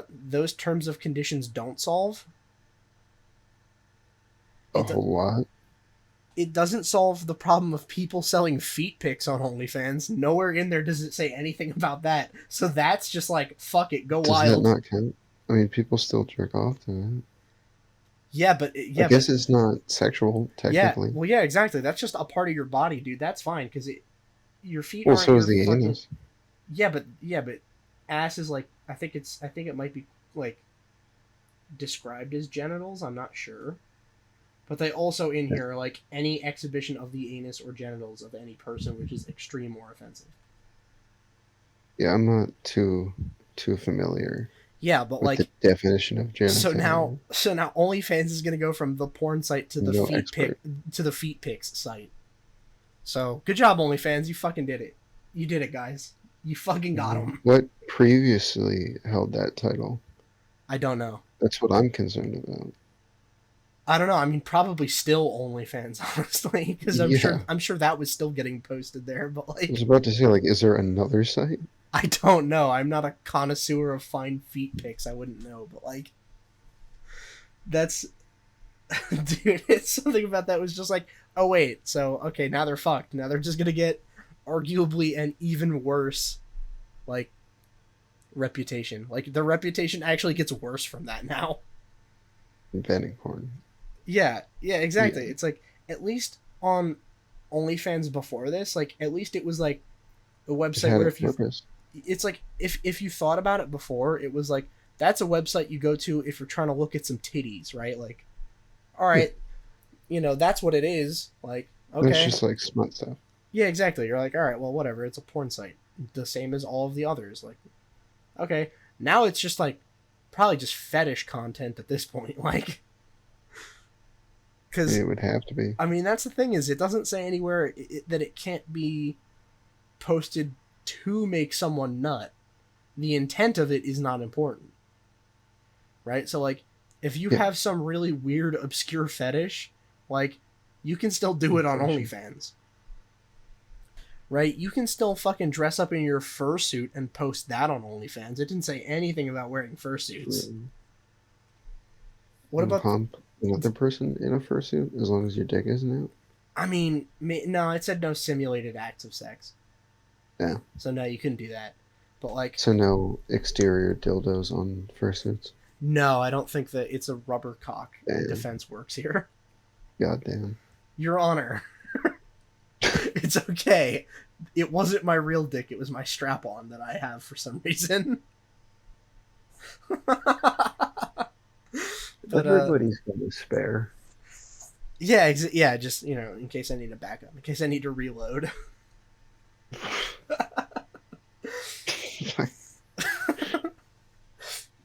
Speaker 1: those terms of conditions don't solve?
Speaker 2: A whole lot.
Speaker 1: It doesn't solve the problem of people selling feet pics on OnlyFans. Nowhere in there does it say anything about that. So that's just like, fuck it, go wild.
Speaker 2: Does that not count? I mean, people still jerk off to it.
Speaker 1: Yeah, but
Speaker 2: I guess it's not sexual, technically.
Speaker 1: Yeah, well, yeah, exactly. That's just a part of your body, dude. That's fine, because your feet.
Speaker 2: Well,
Speaker 1: aren't
Speaker 2: so is
Speaker 1: your
Speaker 2: the anus.
Speaker 1: Yeah, but ass is like, I think it might be like described as genitals. I'm not sure, but they also in here like any exhibition of the anus or genitals of any person, which is extreme or offensive.
Speaker 2: Yeah, I'm not too familiar.
Speaker 1: Yeah, but
Speaker 2: with
Speaker 1: like
Speaker 2: the definition of genitalia.
Speaker 1: So now OnlyFans is gonna go from the porn site to the feet pics site. So good job, OnlyFans. You fucking did it. You did it, guys. You fucking got them.
Speaker 2: What previously held that title?
Speaker 1: I don't know.
Speaker 2: That's what I'm concerned about.
Speaker 1: I don't know. I mean, probably still OnlyFans, honestly, because I'm sure that was still getting posted there. But like,
Speaker 2: I was about to say, like, is there another site?
Speaker 1: I don't know. I'm not a connoisseur of fine feet pics. I wouldn't know. But like, that's dude. It's something about that was just like, oh wait, so okay, now they're fucked. Now they're just gonna get arguably an even worse, like, reputation. Like, their reputation actually gets worse from that now.
Speaker 2: Banning porn.
Speaker 1: Yeah, exactly. Yeah. It's like, at least on OnlyFans before this, like, at least it was like a website where if you... It's like, if you thought about it before, it was like, that's a website you go to if you're trying to look at some titties, right? Like, alright, that's what it is. Like, okay.
Speaker 2: It's just like smut stuff.
Speaker 1: Yeah, exactly. You're like, alright, well, whatever. It's a porn site. The same as all of the others. Like, okay. Now it's just like, probably just fetish content at this point. Like, because
Speaker 2: it would have to be.
Speaker 1: I mean, that's the thing, is it doesn't say anywhere that it can't be posted to make someone nut. The intent of it is not important, right? So like, if you have some really weird obscure fetish, like, you can still do it on OnlyFans, right? You can still fucking dress up in your fursuit and post that on OnlyFans. It didn't say anything about wearing fursuits. What about
Speaker 2: pump another person in a fursuit as long as your dick isn't out?
Speaker 1: I mean, no, it said no simulated acts of sex.
Speaker 2: Yeah.
Speaker 1: So no, you couldn't do that. But like,
Speaker 2: so no exterior dildos on fursuits?
Speaker 1: No, I don't think that it's a rubber cock.
Speaker 2: Damn.
Speaker 1: Defense works here.
Speaker 2: God damn.
Speaker 1: Your Honor. It's okay. it wasn't my real dick, it was my strap-on that I have for some reason. But
Speaker 2: everybody's got a spare.
Speaker 1: Yeah, yeah, just, you know, in case I need a backup, in case I need to reload.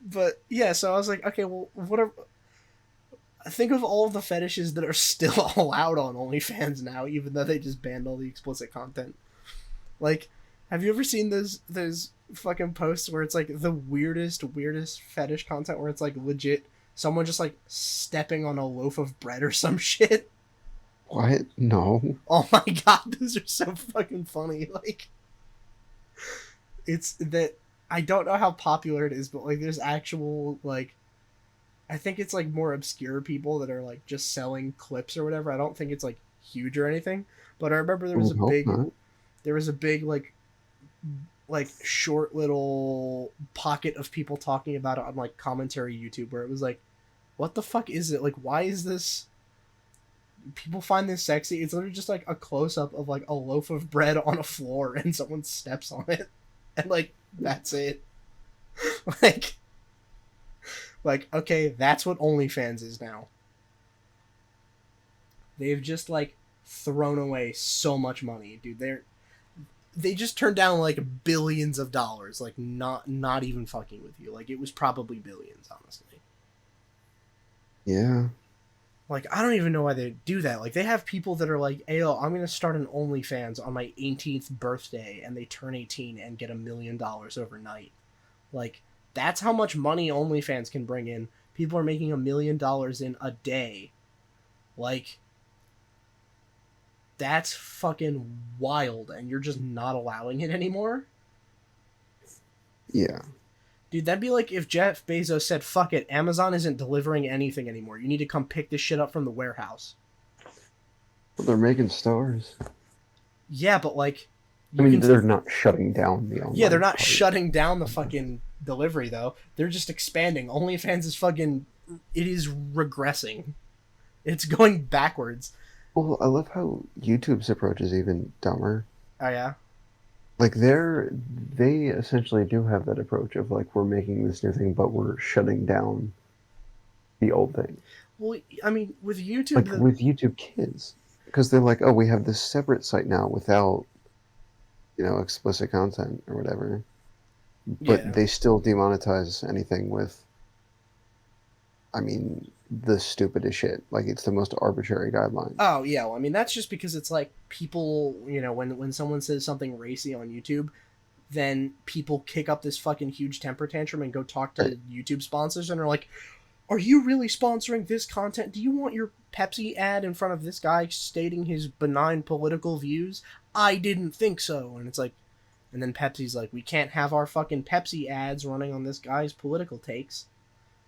Speaker 1: But yeah, so I was like, okay, well, what are... Think of all of the fetishes that are still allowed on OnlyFans now, even though they just banned all the explicit content. Like, have you ever seen those fucking posts where it's like the weirdest fetish content where it's like legit someone just like stepping on a loaf of bread or some shit?
Speaker 2: What? No.
Speaker 1: Oh my god, those are so fucking funny. Like, it's that... I don't know how popular it is, but like there's actual, like, I think it's like more obscure people that are like just selling clips or whatever. I don't think it's like huge or anything, but I remember there was a big like short little pocket of people talking about it on like commentary YouTube where it was like, what the fuck is it? Like, why is this... People find this sexy? It's literally just like a close up of like a loaf of bread on a floor and someone steps on it. And like, that's it. like, okay, that's what OnlyFans is now. They've just like thrown away so much money, dude. They just turned down like billions of dollars, like not even fucking with you. Like, it was probably billions, honestly.
Speaker 2: Yeah.
Speaker 1: Like, I don't even know why they do that. Like, they have people that are like, hey, I'm going to start an OnlyFans on my 18th birthday, and they turn 18 and get $1 million overnight. Like, that's how much money OnlyFans can bring in. People are making $1 million in a day. Like, that's fucking wild, and you're just not allowing it anymore?
Speaker 2: Yeah.
Speaker 1: Dude, that'd be like if Jeff Bezos said, fuck it, Amazon isn't delivering anything anymore. You need to come pick this shit up from the warehouse.
Speaker 2: Well, they're making stores.
Speaker 1: Yeah, but like...
Speaker 2: I mean, they're not shutting down the online...
Speaker 1: Yeah, they're not shutting down the fucking delivery, though. They're just expanding. OnlyFans is fucking... It is regressing. It's going backwards.
Speaker 2: Well, I love how YouTube's approach is even dumber.
Speaker 1: Oh, yeah?
Speaker 2: Like, they essentially do have that approach of, like, we're making this new thing, but we're shutting down the old thing.
Speaker 1: Well, I mean, with YouTube...
Speaker 2: Like, with YouTube Kids. Because they're like, oh, we have this separate site now without, you know, explicit content or whatever. But they still demonetize anything with, I mean, the stupidest shit. Like, it's the most arbitrary guideline.
Speaker 1: Oh, yeah. Well, I mean, that's just because it's like people, you know, when someone says something racy on YouTube, then people kick up this fucking huge temper tantrum and go talk to YouTube sponsors and are like, are you really sponsoring this content? Do you want your Pepsi ad in front of this guy stating his benign political views? I didn't think so. And it's like, and then Pepsi's like, we can't have our fucking Pepsi ads running on this guy's political takes.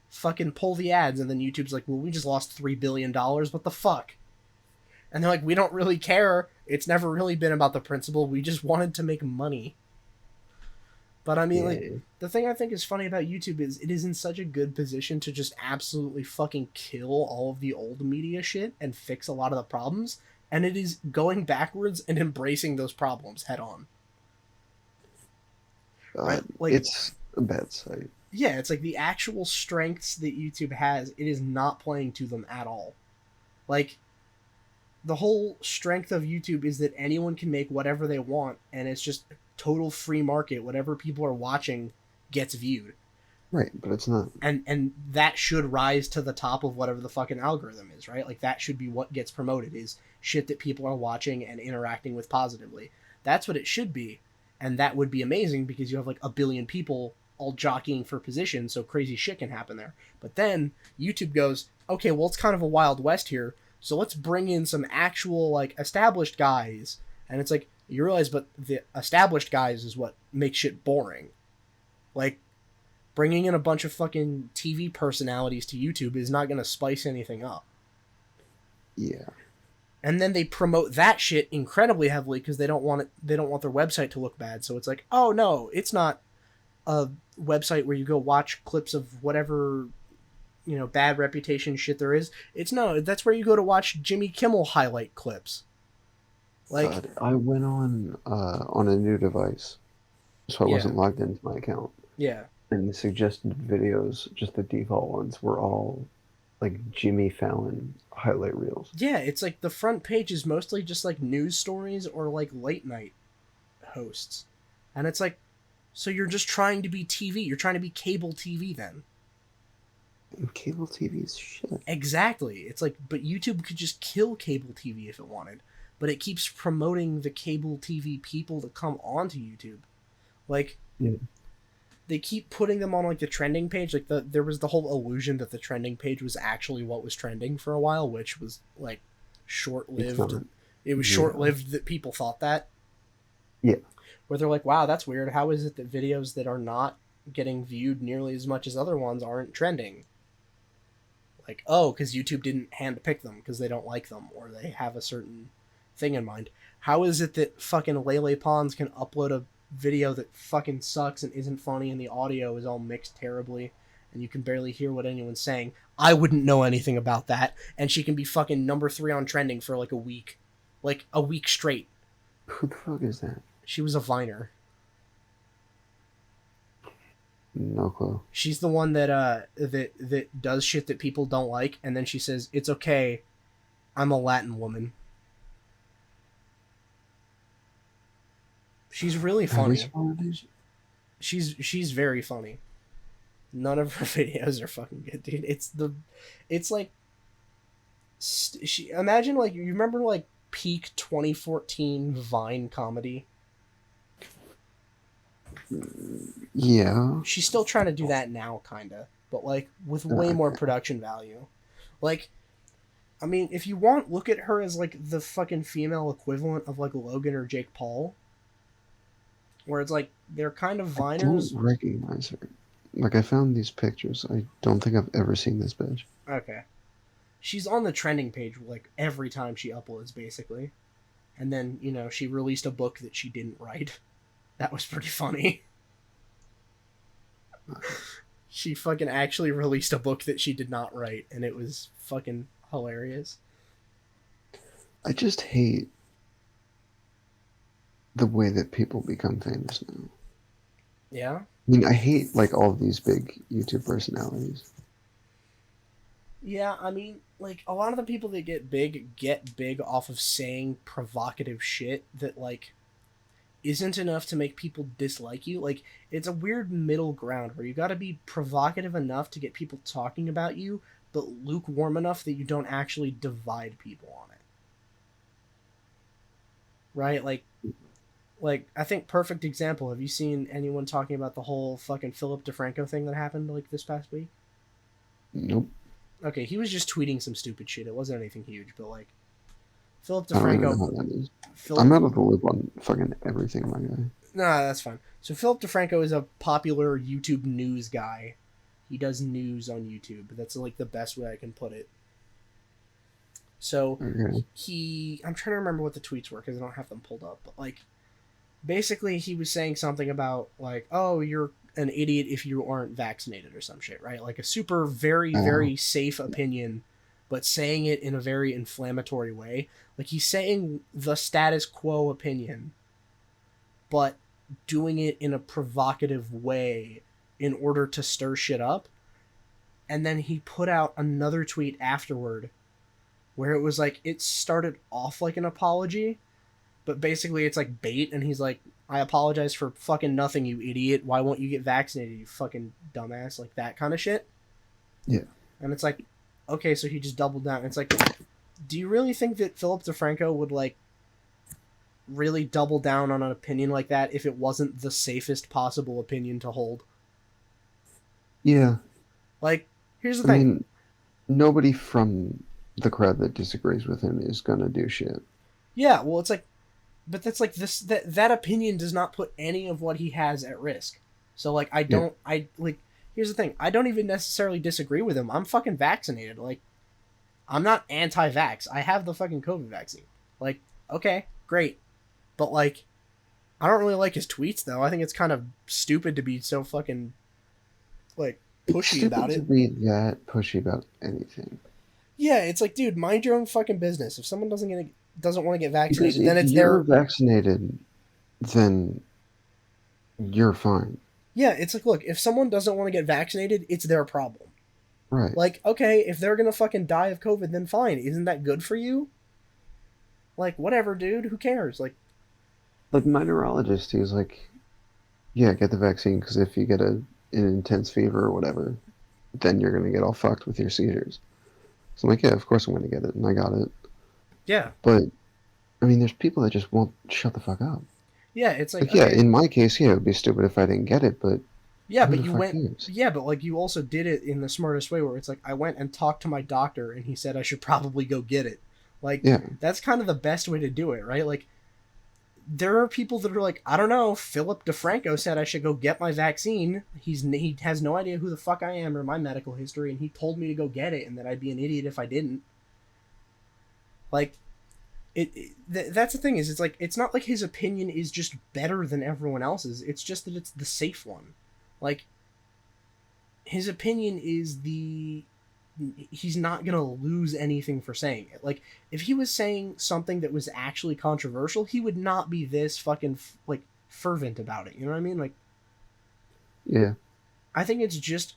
Speaker 1: Fucking pull the ads. And then YouTube's like, well, we just lost $3 billion. What the fuck? And they're like, we don't really care. It's never really been about the principle. We just wanted to make money. But I mean, like, the thing I think is funny about YouTube is it is in such a good position to just absolutely fucking kill all of the old media shit and fix a lot of the problems. And it is going backwards and embracing those problems head on. Right? Like,
Speaker 2: it's a bad site.
Speaker 1: Yeah, it's like the actual strengths that YouTube has, it is not playing to them at all. Like, the whole strength of YouTube is that anyone can make whatever they want, and it's just total free market. Whatever people are watching gets viewed.
Speaker 2: Right, but it's not.
Speaker 1: And that should rise to the top of whatever the fucking algorithm is, right? Like, that should be what gets promoted, is shit that people are watching and interacting with positively. That's what it should be. And that would be amazing because you have like 1 billion people all jockeying for position, so crazy shit can happen there. But then YouTube goes, okay, well, it's kind of a Wild West here, so let's bring in some actual, like, established guys. And it's like, you realize, but the established guys is what makes shit boring. Like, bringing in a bunch of fucking TV personalities to YouTube is not going to spice anything up.
Speaker 2: Yeah.
Speaker 1: And then they promote that shit incredibly heavily because they don't want their website to look bad. So it's like, oh no, it's not a website where you go watch clips of whatever, you know, bad reputation shit there is. That's where you go to watch Jimmy Kimmel highlight clips. Like,
Speaker 2: God, I went on a new device, so I
Speaker 1: yeah,
Speaker 2: wasn't logged into my account.
Speaker 1: yeah,
Speaker 2: And the suggested videos, just the default ones, were all like Jimmy Fallon highlight reels.
Speaker 1: yeah. It's like the front page is mostly just like news stories or like late night hosts, and it's like, so you're just trying to be TV. You're trying to be cable TV then.
Speaker 2: And cable TV is shit.
Speaker 1: Exactly. It's like, but YouTube could just kill cable TV if it wanted, but it keeps promoting the cable TV people to come onto YouTube. Like,
Speaker 2: Yeah.
Speaker 1: they keep putting them on like the trending page. Like there was the whole illusion that the trending page was actually what was trending for a while, which was like short lived. It was short lived that people thought that.
Speaker 2: Yeah.
Speaker 1: Where they're like, wow, that's weird. How is it that videos that are not getting viewed nearly as much as other ones aren't trending? Like, oh, because YouTube didn't handpick them because they don't like them or they have a certain thing in mind. How is it that fucking Lele Pons can upload a video that fucking sucks and isn't funny and the audio is all mixed terribly and you can barely hear what anyone's saying? I wouldn't know anything about that. And she can be fucking number 3 on trending for like a week. Like a week straight.
Speaker 2: Who the fuck is that?
Speaker 1: She was a Viner.
Speaker 2: No clue.
Speaker 1: She's the one that does shit that people don't like, and then she says, "It's okay, I'm a Latin woman." She's really funny. She's very funny. None of her videos are fucking good, dude. It's like, she imagine like you remember like peak 2014 Vine comedy.
Speaker 2: Yeah.
Speaker 1: She's still trying to do that now, kinda, but like with way more production value. Like, I mean, if you want, look at her as like the fucking female equivalent of like Logan or Jake Paul, where it's like they're kind of Viners.
Speaker 2: I don't recognize her. Like, I found these pictures. I don't think I've ever seen this bitch.
Speaker 1: Okay, she's on the trending page like every time she uploads, basically, and then she released a book that she didn't write. That was pretty funny. She fucking actually released a book that she did not write, and it was fucking hilarious.
Speaker 2: I just hate the way that people become famous now.
Speaker 1: Yeah?
Speaker 2: I mean, I hate, like, all of these big YouTube personalities.
Speaker 1: Yeah, I mean, like, a lot of the people that get big off of saying provocative shit that, like, isn't enough to make people dislike you. Like, it's a weird middle ground where you gotta be provocative enough to get people talking about you, but lukewarm enough that you don't actually divide people on it. Right? Like I think perfect example. Have you seen anyone talking about the whole fucking Philip DeFranco thing that happened like this past week?
Speaker 2: Nope.
Speaker 1: Okay, he was just tweeting some stupid shit. It wasn't anything huge, but like Philip
Speaker 2: I don't even know
Speaker 1: DeFranco.
Speaker 2: what that is. I'm out of the loop on fucking everything, my guy.
Speaker 1: Nah, that's fine. So Philip DeFranco is a popular YouTube news guy. He does news on YouTube. That's like the best way I can put it. So
Speaker 2: okay.
Speaker 1: I'm trying to remember what the tweets were because I don't have them pulled up. But like, basically, he was saying something about like, "Oh, you're an idiot if you aren't vaccinated" or some shit, right? Like a super very safe opinion, but saying it in a very inflammatory way. Like he's saying the status quo opinion, but doing it in a provocative way in order to stir shit up. And then he put out another tweet afterward where it was like, it started off like an apology, but basically it's like bait, and he's like, "I apologize for fucking nothing, you idiot. Why won't you get vaccinated, you fucking dumbass?" Like that kind of shit.
Speaker 2: Yeah.
Speaker 1: And it's like, okay, so he just doubled down. It's like, do you really think that Philip DeFranco would like really double down on an opinion like that if it wasn't the safest possible opinion to hold?
Speaker 2: Yeah.
Speaker 1: Like, here's the thing.
Speaker 2: I mean, nobody from the crowd that disagrees with him is gonna do shit.
Speaker 1: Yeah, well, it's like, but that's like this that opinion does not put any of what he has at risk. So like, here's the thing. I don't even necessarily disagree with him. I'm fucking vaccinated. Like, I'm not anti-vax. I have the fucking COVID vaccine. Like, okay, great. But like, I don't really like his tweets though. I think it's kind of stupid to be so fucking like pushy about it.
Speaker 2: To be that pushy about anything.
Speaker 1: Yeah, it's like, dude, mind your own fucking business. If someone doesn't doesn't want to get vaccinated,
Speaker 2: Because
Speaker 1: then
Speaker 2: if
Speaker 1: it's
Speaker 2: you're
Speaker 1: their...
Speaker 2: vaccinated, then you're fine.
Speaker 1: Yeah, it's like, look, if someone doesn't want to get vaccinated, it's their problem.
Speaker 2: Right.
Speaker 1: Like, okay, if they're gonna fucking die of COVID, then fine. Isn't that good for you? Like, whatever, dude. Who cares? Like
Speaker 2: My neurologist, he was like, yeah, get the vaccine, because if you get an intense fever or whatever, then you're going to get all fucked with your seizures. So I'm like, yeah, of course I'm going to get it, and I got it.
Speaker 1: yeah.
Speaker 2: But, I mean, there's people that just won't shut the fuck up.
Speaker 1: Yeah, it's like,
Speaker 2: yeah,
Speaker 1: okay,
Speaker 2: in my case, yeah, it would be stupid if I didn't get it, but
Speaker 1: yeah,
Speaker 2: who
Speaker 1: but
Speaker 2: the
Speaker 1: you
Speaker 2: fuck
Speaker 1: went...
Speaker 2: cares?
Speaker 1: Yeah, but, like, you also did it in the smartest way, where it's like, I went and talked to my doctor, and he said I should probably go get it. Like,
Speaker 2: Yeah.
Speaker 1: that's kind of the best way to do it, right? Like, there are people that are like, I don't know, Philip DeFranco said I should go get my vaccine. He has no idea who the fuck I am or my medical history, and he told me to go get it, and that I'd be an idiot if I didn't. Like, that's the thing, is it's like, it's not like his opinion is just better than everyone else's, it's just that it's the safe one. Like, his opinion is he's not gonna lose anything for saying it. Like, if he was saying something that was actually controversial, he would not be this fucking like fervent about it. You know what I mean? Like,
Speaker 2: Yeah.
Speaker 1: I think it's just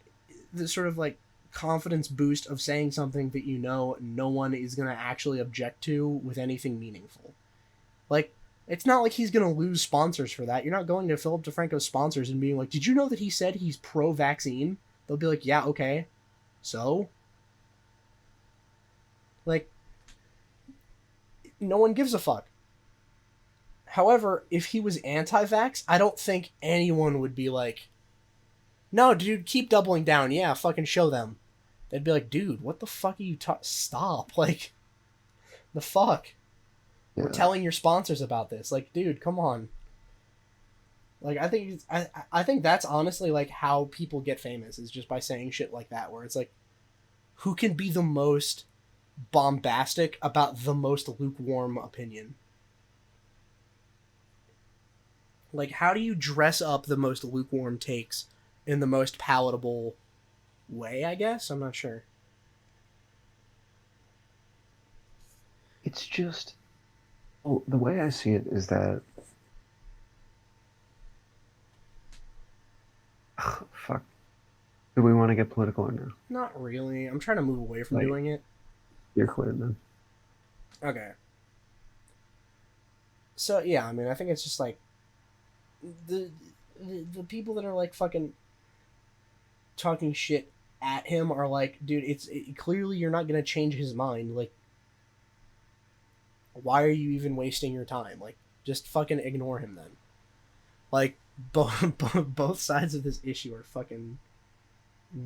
Speaker 1: the sort of like confidence boost of saying something that no one is gonna actually object to with anything meaningful. Like, it's not like he's gonna lose sponsors for that. You're not going to Philip DeFranco's sponsors and being like, "Did you know that he said he's pro-vaccine?" They'll be like, "Yeah, okay, so." Like, no one gives a fuck. However, if he was anti-vax, I don't think anyone would be like, "No, dude, keep doubling down. Yeah, fucking show them." They'd be like, "Dude, what the fuck are you stop." Like, the fuck?
Speaker 2: Yeah.
Speaker 1: We're telling your sponsors about this. Like, dude, come on. Like, I think that's honestly like how people get famous, is just by saying shit like that, where it's like, who can be the most bombastic about the most lukewarm opinion? Like, how do you dress up the most lukewarm takes in the most palatable way, I guess? I'm not sure.
Speaker 2: It's just, well, the way I see it is that, fuck. Do we want to get political or no?
Speaker 1: Not really. I'm trying to move away from doing it.
Speaker 2: You're clear then.
Speaker 1: Okay. So, yeah, I mean, I think it's just like, the people that are like fucking talking shit at him are like, dude, clearly you're not gonna change his mind. Like, why are you even wasting your time? Like, just fucking ignore him then. Like, both sides of this issue are fucking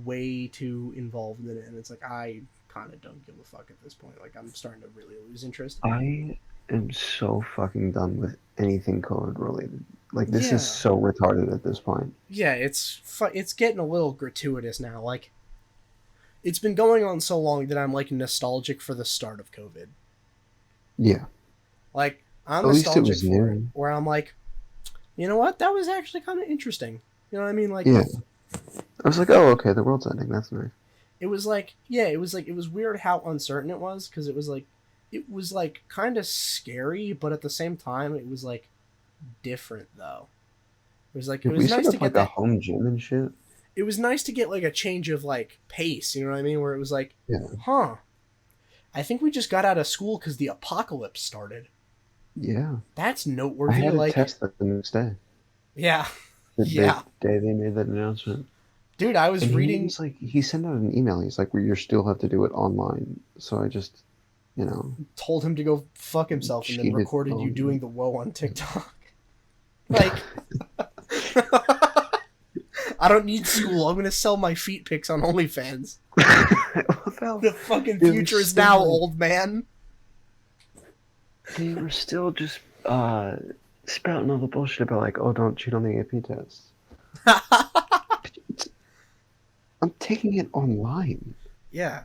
Speaker 1: way too involved in it, and it's like, I kind of don't give a fuck at this point. Like, I'm starting to really lose interest.
Speaker 2: I am so fucking done with anything COVID related. Like, this
Speaker 1: Yeah.
Speaker 2: is so retarded at this point.
Speaker 1: Yeah, it's getting a little gratuitous now. Like, it's been going on so long that I'm like nostalgic for the start of COVID.
Speaker 2: Yeah.
Speaker 1: Like, I'm
Speaker 2: At least it
Speaker 1: nostalgic
Speaker 2: was
Speaker 1: for
Speaker 2: new.
Speaker 1: it, where I'm like, you know what? That was actually kind of interesting. You know what I mean? Like,
Speaker 2: Yeah. I was like, oh, okay, the world's ending. That's nice.
Speaker 1: it was like, yeah, it was weird how uncertain it was, because it was like kind of scary, but at the same time, it was like different though. It was like, it was nice to get
Speaker 2: like
Speaker 1: that
Speaker 2: a home gym and shit.
Speaker 1: It was nice to get like a change of like pace. You know what I mean? Where it was like,
Speaker 2: Yeah.
Speaker 1: huh, I think we just got out of school because the apocalypse started.
Speaker 2: Yeah.
Speaker 1: That's noteworthy.
Speaker 2: I had
Speaker 1: like,
Speaker 2: a test that the next day.
Speaker 1: Yeah.
Speaker 2: The
Speaker 1: Yeah.
Speaker 2: day they made that announcement.
Speaker 1: Dude, I was reading.
Speaker 2: He sent out an email. He's like, "We you still have to do it online." So I just,
Speaker 1: told him to go fuck himself, and then
Speaker 2: cheated.
Speaker 1: recorded you doing the woe on TikTok. Like, I don't need school. I'm gonna sell my feet pics on OnlyFans. The fucking future is now, old man.
Speaker 2: They were still just spouting all the bullshit about like, oh, don't cheat on the AP tests. I'm taking it online.
Speaker 1: Yeah.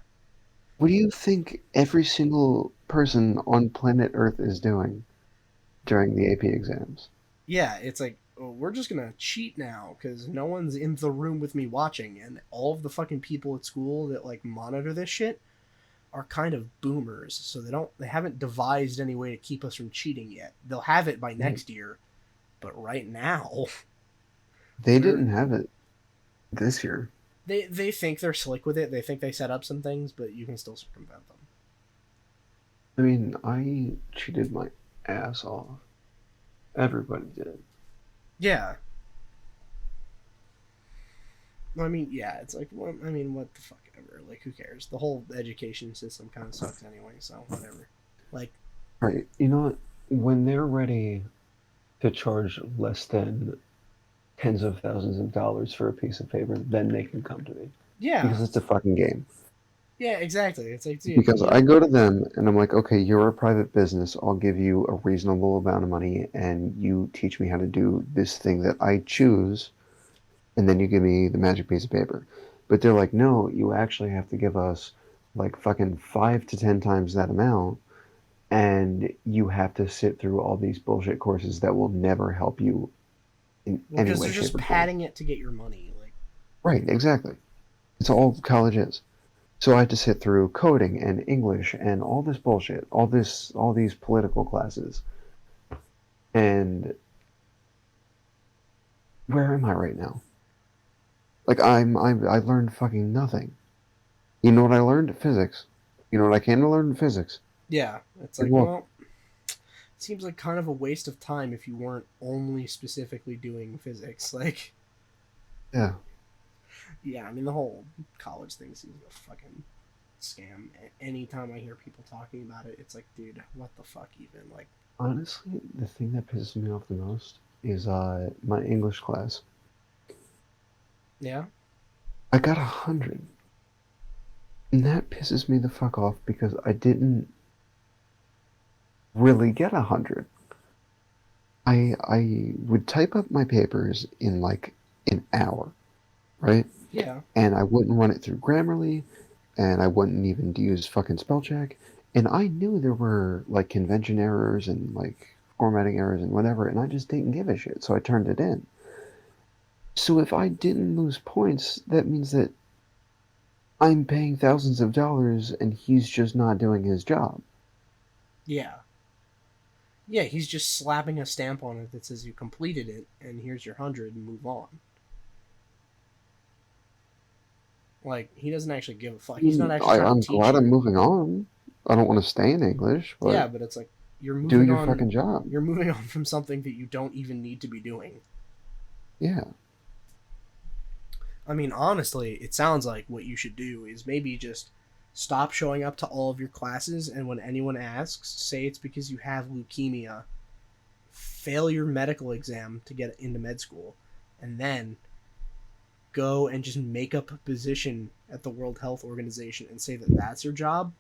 Speaker 2: What do you think every single person on planet Earth is doing during the AP exams?
Speaker 1: Yeah, it's like, oh, we're just gonna cheat now because no one's in the room with me watching, and all of the fucking people at school that like monitor this shit are kind of boomers, so they haven't devised any way to keep us from cheating yet. They'll have it by next year, but right now
Speaker 2: they didn't have it this year.
Speaker 1: They think they're slick with it. They think they set up some things, but you can still circumvent them.
Speaker 2: I mean, I cheated my ass off. Everybody did.
Speaker 1: Yeah. I mean, yeah, it's like, well, I mean, what the fuck ever. Like, who cares? The whole education system kind of sucks anyway, so whatever. Like,
Speaker 2: right. You know what? When they're ready to charge less than tens of thousands of dollars for a piece of paper, then they can come to me.
Speaker 1: Yeah.
Speaker 2: Because it's a fucking game.
Speaker 1: Yeah, exactly. It's like, dude.
Speaker 2: Because I go to them and I'm like, okay, you're a private business. I'll give you a reasonable amount of money and you teach me how to do this thing that I choose. And then you give me the magic piece of paper. But they're like, no, you actually have to give us like fucking 5 to 10 times that amount. And you have to sit through all these bullshit courses that will never help you in any way,
Speaker 1: because they're just padding it to get your money. Like,
Speaker 2: right, exactly. It's all college is. So I had to sit through coding and English and all this bullshit, all these political classes. And where am I right now? Like I learned fucking nothing. You know what I learned? Physics. You know what I can learn? Physics.
Speaker 1: Yeah, it's like, well, it seems like kind of a waste of time if you weren't only specifically doing physics. Like,
Speaker 2: yeah.
Speaker 1: Yeah, I mean, the whole college thing seems like a fucking scam. Anytime I hear people talking about it, it's like, dude, what the fuck even? Like,
Speaker 2: honestly, the thing that pisses me off the most is my English class.
Speaker 1: Yeah?
Speaker 2: I got 100. And that pisses me the fuck off because I didn't really get 100. I would type up my papers in like an hour, right?
Speaker 1: Yeah.
Speaker 2: And I wouldn't run it through Grammarly, and I wouldn't even use fucking spell check. And I knew there were like convention errors and like formatting errors and whatever, and I just didn't give a shit, so I turned it in. So if I didn't lose points, that means that I'm paying thousands of dollars and he's just not doing his job.
Speaker 1: Yeah. Yeah, he's just slapping a stamp on it that says you completed it, and here's your 100 and move on. Like, he doesn't actually give a fuck. He's not actually trying to teach you.
Speaker 2: I'm glad I'm moving on. I don't want to stay in English, but
Speaker 1: yeah, but it's like, you're moving
Speaker 2: do your
Speaker 1: on,
Speaker 2: fucking job.
Speaker 1: You're moving on from something that you don't even need to be doing.
Speaker 2: Yeah.
Speaker 1: I mean, honestly, it sounds like what you should do is maybe just stop showing up to all of your classes, and when anyone asks, say it's because you have leukemia, fail your medical exam to get into med school, and then go and just make up a position at the World Health Organization and say that that's your job,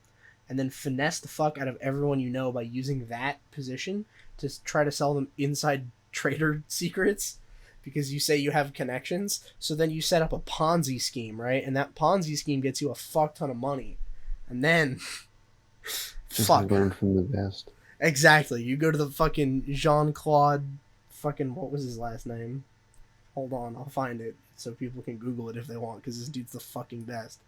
Speaker 1: and then finesse the fuck out of everyone you know by using that position to try to sell them inside trader secrets because you say you have connections. So then you set up a Ponzi scheme, right? And that Ponzi scheme gets you a fuck ton of money. And then
Speaker 2: just learn from the best.
Speaker 1: Exactly. You go to the fucking Jean-Claude fucking, what was his last name? Hold on, I'll find it so people can Google it if they want, because this dude's the fucking best.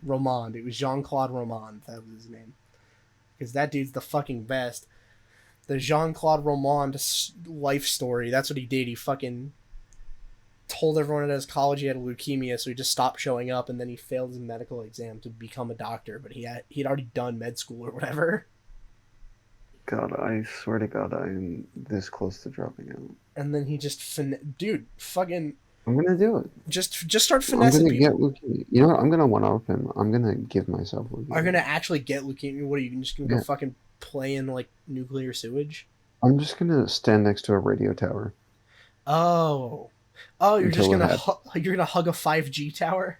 Speaker 1: Romand. It was Jean-Claude Romand. That was his name. Because that dude's the fucking best. The Jean-Claude Romand life story, that's what he did. He fucking told everyone at his college he had leukemia, so he just stopped showing up, and then he failed his medical exam to become a doctor, but he'd already done med school or whatever.
Speaker 2: God, I swear to God, I'm this close to dropping out.
Speaker 1: And then he just dude, fucking.
Speaker 2: I'm gonna do it.
Speaker 1: Just start finessing people.
Speaker 2: I'm gonna get leukemia. You know what? I'm gonna one-up him. I'm gonna give myself leukemia.
Speaker 1: I'm gonna actually get leukemia. What are you just gonna go fucking play in like nuclear sewage?
Speaker 2: I'm just gonna stand next to a radio tower.
Speaker 1: Oh, you're just gonna you're gonna hug a 5G tower?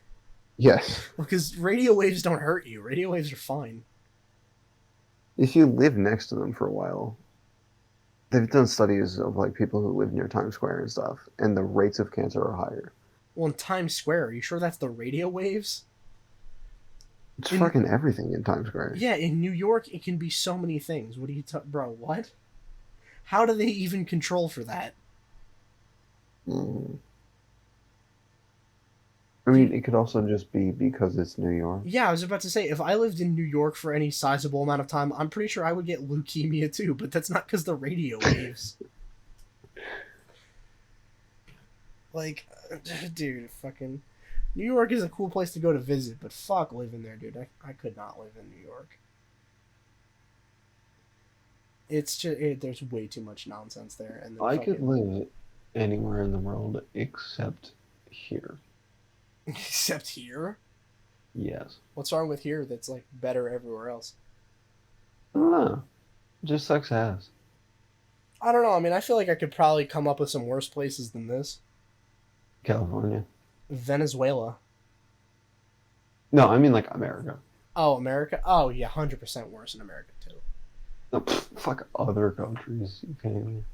Speaker 2: Yes.
Speaker 1: Well, because radio waves don't hurt you. Radio waves are fine.
Speaker 2: If you live next to them for a while, they've done studies of like people who live near Times Square and stuff, and the rates of cancer are higher.
Speaker 1: Well, in Times Square, are you sure that's the radio waves?
Speaker 2: It's fucking everything in Times Square.
Speaker 1: Yeah, in New York, it can be so many things. What are you bro, what? How do they even control for that?
Speaker 2: I mean, it could also just be because it's New York.
Speaker 1: Yeah, I was about to say, if I lived in New York for any sizable amount of time, I'm pretty sure I would get leukemia too, but that's not because the radio waves. Like, dude, fucking... New York is a cool place to go to visit, but fuck living there, dude. I could not live in New York. It's just... there's way too much nonsense there. And
Speaker 2: I could live anywhere in the world except here.
Speaker 1: Except here?
Speaker 2: Yes.
Speaker 1: What's wrong with here that's, like, better everywhere else?
Speaker 2: I don't know. It just sucks ass.
Speaker 1: I don't know. I mean, I feel like I could probably come up with some worse places than this.
Speaker 2: California.
Speaker 1: Venezuela.
Speaker 2: No, I mean, like, America.
Speaker 1: Oh, America? Oh, yeah, 100% worse in America, too.
Speaker 2: No, fuck other countries. You can't even...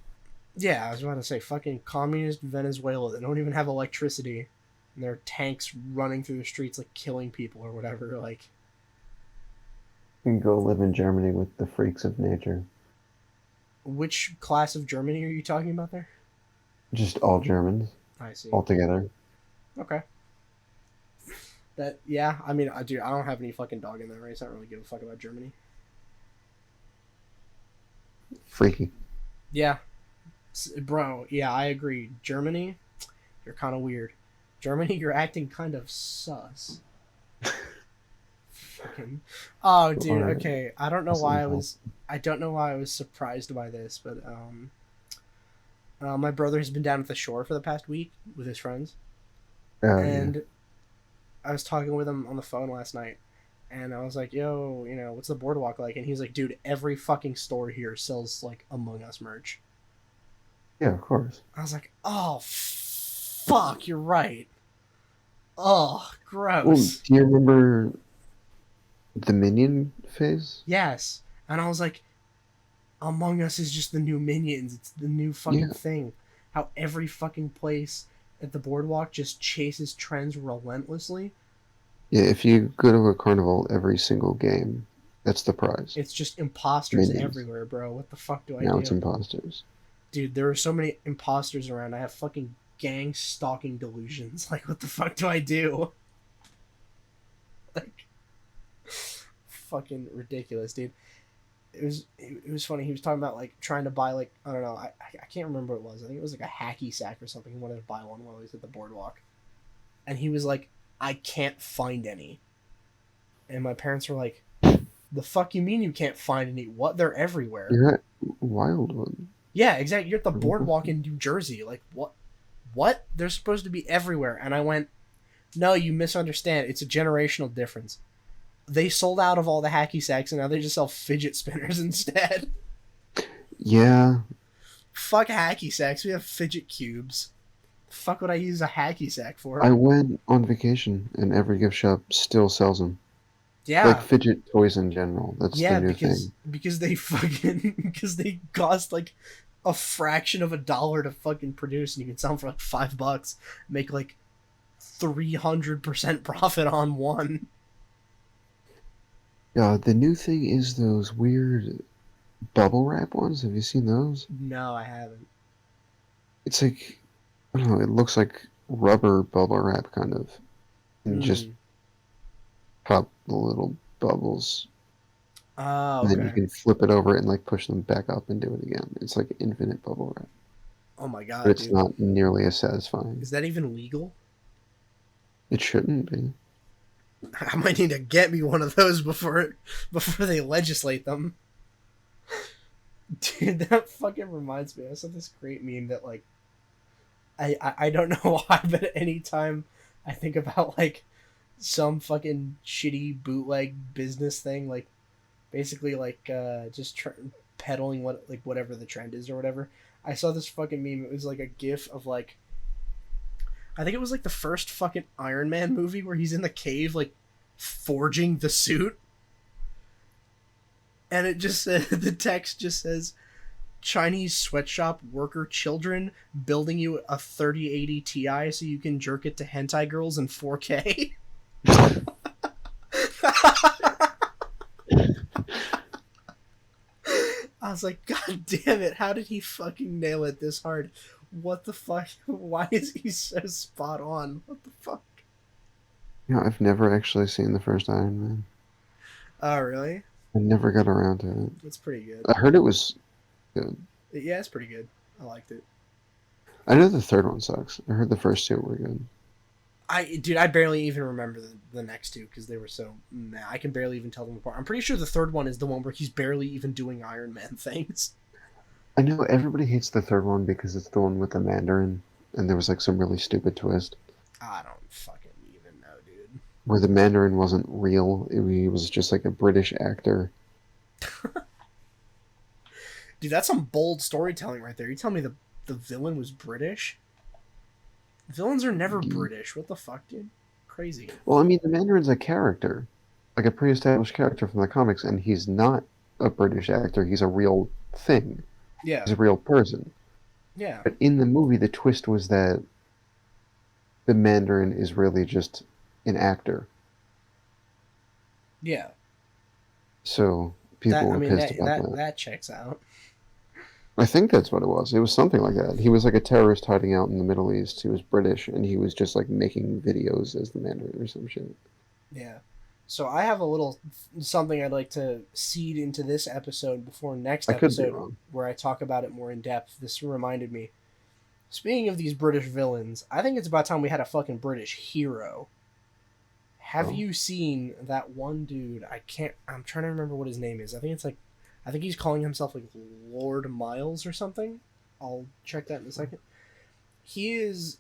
Speaker 1: Yeah, I was about to say, fucking communist Venezuela. They don't even have electricity. And there are tanks running through the streets, like, killing people or whatever. Like,
Speaker 2: you can go live in Germany with the freaks of nature.
Speaker 1: which class of Germany are you talking about there?
Speaker 2: Just all Germans.
Speaker 1: I see.
Speaker 2: All together.
Speaker 1: Okay. That, yeah, I mean, dude, I don't have any fucking dog in that race. I don't really give a fuck about Germany.
Speaker 2: Freaky.
Speaker 1: Yeah. Bro, yeah, I agree. Germany, you're kind of weird. Germany, you're acting kind of sus. Fucking... Oh, dude, okay. I don't know why I was surprised by this, but my brother has been down at the shore for the past week with his friends. And yeah. I was talking with him on the phone last night, and I was like, yo, you know, what's the boardwalk like? And he's like, dude, every fucking store here sells, like, Among Us merch.
Speaker 2: Yeah, of course.
Speaker 1: I was like, oh, fuck, you're right. Oh, gross.
Speaker 2: Well, do you remember the Minion phase?
Speaker 1: Yes. And I was like, Among Us is just the new Minions. It's the new fucking thing. How every fucking place at the boardwalk just chases trends relentlessly.
Speaker 2: Yeah, if you go to a carnival, every single game, that's the prize.
Speaker 1: It's just imposters everywhere, bro. What the fuck do I do?
Speaker 2: Now it's imposters.
Speaker 1: Dude, there are so many imposters around. I have fucking gang stalking delusions. Like, what the fuck do I do? Like, fucking ridiculous, dude. It was funny. He was talking about, like, trying to buy, like, I don't know, I can't remember what it was. I think it was like a hacky sack or something. He wanted to buy one while he was at the boardwalk, and he was like, I can't find any. And my parents were like, the fuck you mean you can't find any? What? They're everywhere.
Speaker 2: You're at Wildwood.
Speaker 1: Yeah, exactly. You're at the boardwalk in New Jersey. Like, what? They're supposed to be everywhere. And I went, no, you misunderstand. It's a generational difference. They sold out of all the hacky sacks, and now they just sell fidget spinners instead.
Speaker 2: Yeah.
Speaker 1: Fuck hacky sacks. We have fidget cubes. Fuck would I use a hacky sack for?
Speaker 2: I went on vacation, and every gift shop still sells them.
Speaker 1: Yeah.
Speaker 2: Like fidget toys in general. That's the new thing.
Speaker 1: Because they fucking... Because they cost, like, a fraction of $1 to fucking produce, and you can sell them for, like, $5. Make, like, 300% profit on one.
Speaker 2: The new thing is those weird bubble wrap ones. Have you seen those?
Speaker 1: No, I haven't.
Speaker 2: It's like, I don't know, it looks like rubber bubble wrap, kind of. And just pop the little bubbles.
Speaker 1: Oh,
Speaker 2: and then you can flip it over and, like, push them back up and do it again. It's like infinite bubble wrap.
Speaker 1: Oh my god,
Speaker 2: but it's not nearly as satisfying.
Speaker 1: Is that even legal?
Speaker 2: It shouldn't be.
Speaker 1: I might need to get me one of those before they legislate them. Dude, that fucking reminds me. I saw this great meme that, like, I don't know why, but anytime I think about, like, some fucking shitty bootleg business thing, like, basically, like, just peddling whatever the trend is or whatever, I saw this fucking meme. It was like a gif of, like, I think it was like the first fucking Iron Man movie where he's in the cave, like, forging the suit. And it just said, the text just says, Chinese sweatshop worker children building you a 3080 Ti so you can jerk it to hentai girls in 4K. I was like, God damn it, how did he fucking nail it this hard? What the fuck? Why is he so spot on? What the fuck?
Speaker 2: You know, I've never actually seen the first Iron Man.
Speaker 1: Oh, really?
Speaker 2: I never got around to it.
Speaker 1: It's pretty good.
Speaker 2: I heard it was good.
Speaker 1: Yeah, it's pretty good. I liked it.
Speaker 2: I know the third one sucks. I heard the first two were good.
Speaker 1: I barely even remember the next two because they were so meh. I can barely even tell them apart. I'm pretty sure the third one is the one where he's barely even doing Iron Man things.
Speaker 2: I know everybody hates the third one because it's the one with the Mandarin, and there was like some really stupid twist
Speaker 1: I don't fucking even know, dude.
Speaker 2: where the Mandarin wasn't real. He was just like a British actor.
Speaker 1: Dude, that's some bold storytelling right there. You tell me the villain was British? Villains are never British. What the fuck, dude? Crazy.
Speaker 2: Well, I mean, the Mandarin's a character, like a pre-established character from the comics, and he's not a British actor. He's a real thing.
Speaker 1: Yeah.
Speaker 2: He's a real person.
Speaker 1: Yeah.
Speaker 2: But in the movie, the twist was that the Mandarin is really just an actor.
Speaker 1: Yeah.
Speaker 2: So people were pissed about that.
Speaker 1: That checks out.
Speaker 2: I think that's what it was. It was something like that. He was like a terrorist hiding out in the Middle East. He was British, and he was just like making videos as the Mandarin or some shit.
Speaker 1: Yeah. So I have a little something I'd like to seed into this episode before next episode where I talk about it more in depth. This reminded me. Speaking of these British villains, I think it's about time we had a fucking British hero. Have you seen that one dude? I'm trying to remember what his name is. I think he's calling himself like Lord Miles or something. I'll check that in a second. He is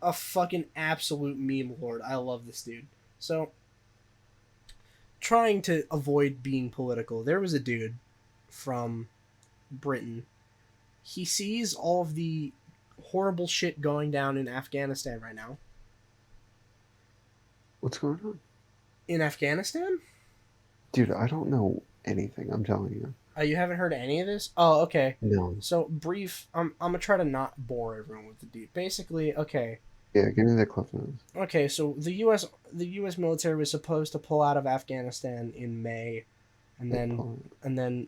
Speaker 1: a fucking absolute meme lord. I love this dude. So, trying to avoid being political, there was a dude from Britain. He sees all of the horrible shit going down in Afghanistan right now.
Speaker 2: What's going on?
Speaker 1: In Afghanistan?
Speaker 2: Dude, I don't know anything, I'm telling you.
Speaker 1: Oh, you haven't heard any of this? Oh, okay.
Speaker 2: No.
Speaker 1: So, brief, I'm gonna try to not bore everyone with the deep. Basically, okay.
Speaker 2: Yeah, give me the cliff notes.
Speaker 1: Okay, so the US military was supposed to pull out of Afghanistan in May, and then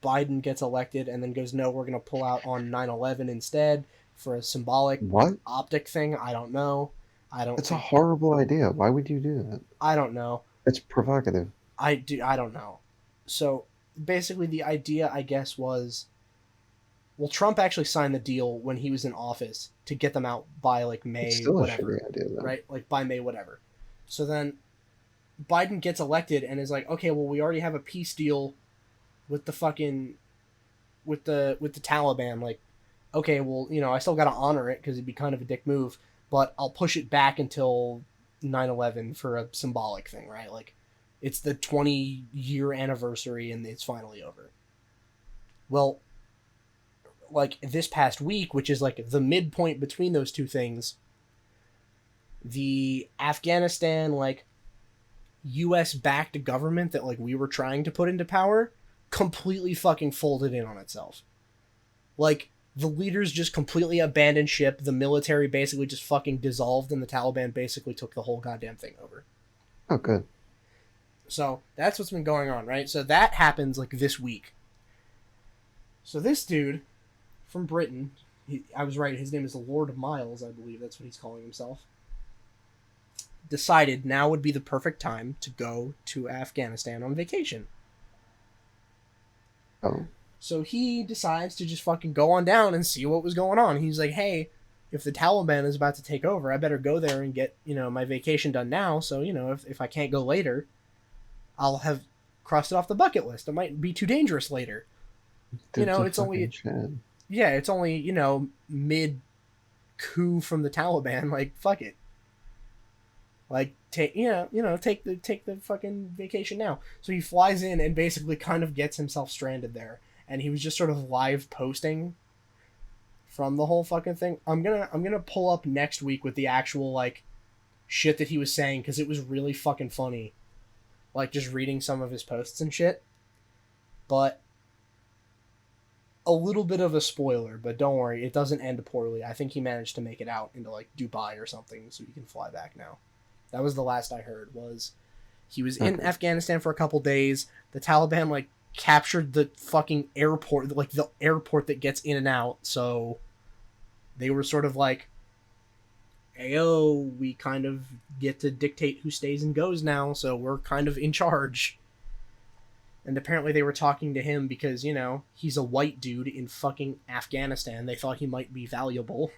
Speaker 1: Biden gets elected and then goes, no, we're gonna pull out on 9/11 instead for a symbolic optic thing. I don't know.
Speaker 2: It's a horrible idea. Why would you do that?
Speaker 1: I don't know.
Speaker 2: It's provocative.
Speaker 1: I don't know. So basically the idea, I guess, was, well, Trump actually signed the deal when he was in office to get them out by like May,
Speaker 2: it's still
Speaker 1: whatever,
Speaker 2: a shitty idea, though.
Speaker 1: right? Like by May, whatever. So then Biden gets elected and is like, okay, well, we already have a peace deal with the fucking with the Taliban. Like, okay, well, I still got to honor it because it'd be kind of a dick move, but I'll push it back until 9/11 for a symbolic thing, right? Like, it's the 20-year anniversary and it's finally over. Well, like this past week, which is like the midpoint between those two things, the Afghanistan, like, US-backed government that, like, we were trying to put into power completely fucking folded in on itself. Like, the leaders just completely abandoned ship, the military basically just fucking dissolved, and the Taliban basically took the whole goddamn thing over.
Speaker 2: Oh, good.
Speaker 1: So, that's what's been going on, right? So that happens, like, this week. So this dude from Britain, I was right, his name is Lord Miles, I believe that's what he's calling himself, decided now would be the perfect time to go to Afghanistan on vacation.
Speaker 2: Oh.
Speaker 1: So he decides to just fucking go on down and see what was going on. He's like, hey, if the Taliban is about to take over, I better go there and get, my vacation done now. So, if I can't go later, I'll have crossed it off the bucket list. It might be too dangerous later. It's only...
Speaker 2: Chad.
Speaker 1: Yeah, it's only, mid-coup from the Taliban. Like, fuck it. Like, take the fucking vacation now. So he flies in and basically kind of gets himself stranded there. And he was just sort of live posting from the whole fucking thing. I'm gonna pull up next week with the actual, like, shit that he was saying, because it was really fucking funny. Like, just reading some of his posts and shit. But a little bit of a spoiler, but don't worry, it doesn't end poorly. I think he managed to make it out into, like, Dubai or something, so he can fly back now. That was the last I heard, was he was in Afghanistan for a couple days. The Taliban, like, captured the fucking airport, like, the airport that gets in and out, so they were sort of, like, Ayo, we kind of get to dictate who stays and goes now, so we're kind of in charge. And apparently they were talking to him because, you know, he's a white dude in fucking Afghanistan. They thought he might be valuable.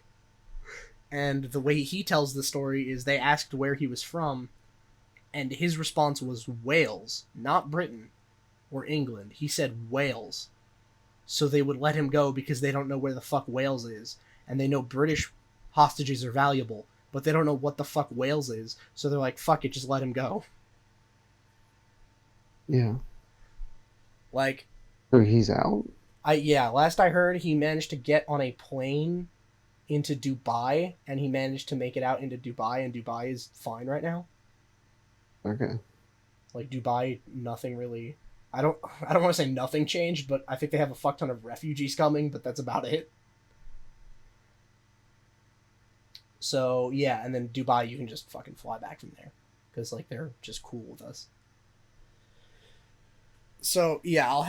Speaker 1: And the way he tells the story is they asked where he was from, and his response was Wales, not Britain or England. He said Wales. So they would let him go because they don't know where the fuck Wales is. And they know British hostages are valuable, but they don't know what the fuck Wales is. So they're like, fuck it, just let him go.
Speaker 2: Yeah.
Speaker 1: Like,
Speaker 2: so he's out?
Speaker 1: Last I heard, he managed to get on a plane into Dubai, and he managed to make it out into Dubai, and Dubai is fine right now.
Speaker 2: Okay.
Speaker 1: Like, Dubai, nothing really... I don't want to say nothing changed, but I think they have a fuck ton of refugees coming, but that's about it. So, yeah, and then Dubai, you can just fucking fly back from there. Because, like, they're just cool with us. So, yeah, I'll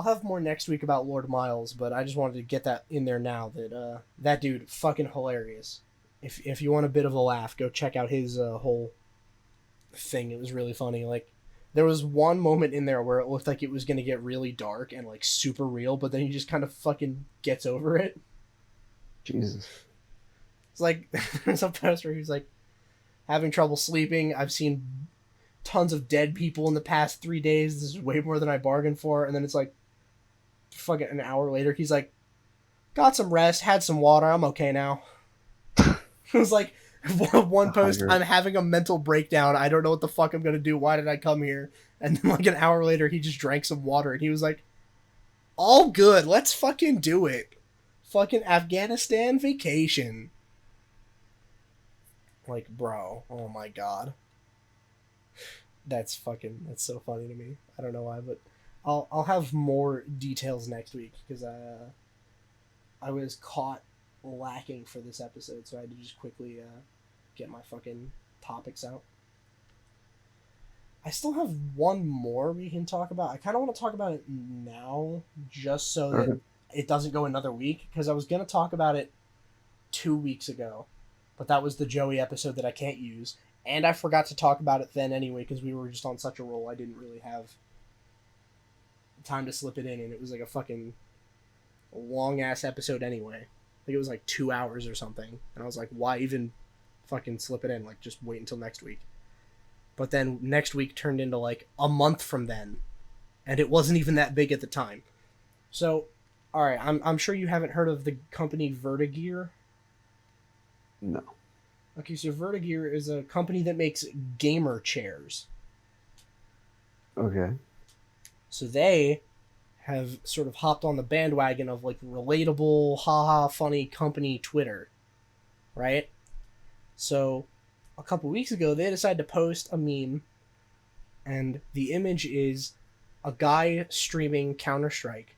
Speaker 1: have more next week about Lord Miles, but I just wanted to get that in there now that that dude, fucking hilarious. If you want a bit of a laugh, go check out his whole thing. It was really funny. Like, there was one moment in there where it looked like it was going to get really dark and, like, super real, but then he just kind of fucking gets over it.
Speaker 2: Jesus.
Speaker 1: It's like, there's a post where he's like, having trouble sleeping. I've seen tons of dead people in the past 3 days. This is way more than I bargained for. And then it's like, fucking an hour later, he's like, got some rest, had some water, I'm okay now. It was like, one post, I'm having a mental breakdown, I don't know what the fuck I'm gonna do, why did I come here? And then like an hour later, he just drank some water, and he was like, all good, let's fucking do it. Fucking Afghanistan vacation. Like, bro, oh my god. That's so funny to me. I don't know why, but I'll have more details next week, because I was caught lacking for this episode, so I had to just quickly get my fucking topics out. I still have one more we can talk about. I kind of want to talk about it now, just so that it doesn't go another week, because I was going to talk about it 2 weeks ago, but that was the Joey episode that I can't use, and I forgot to talk about it then anyway, because we were just on such a roll, I didn't really have time to slip it in, and it was like a fucking long-ass episode anyway. I think it was like 2 hours or something, and I was like, why even fucking slip it in? Like, just wait until next week. But then next week turned into like a month from then, and it wasn't even that big at the time. So, alright, I'm sure you haven't heard of the company Vertigear.
Speaker 2: No.
Speaker 1: Okay, so Vertigear is a company that makes gamer chairs.
Speaker 2: Okay.
Speaker 1: So they have sort of hopped on the bandwagon of like relatable, haha, funny company Twitter, right? So a couple weeks ago, they decided to post a meme, and the image is a guy streaming Counter-Strike,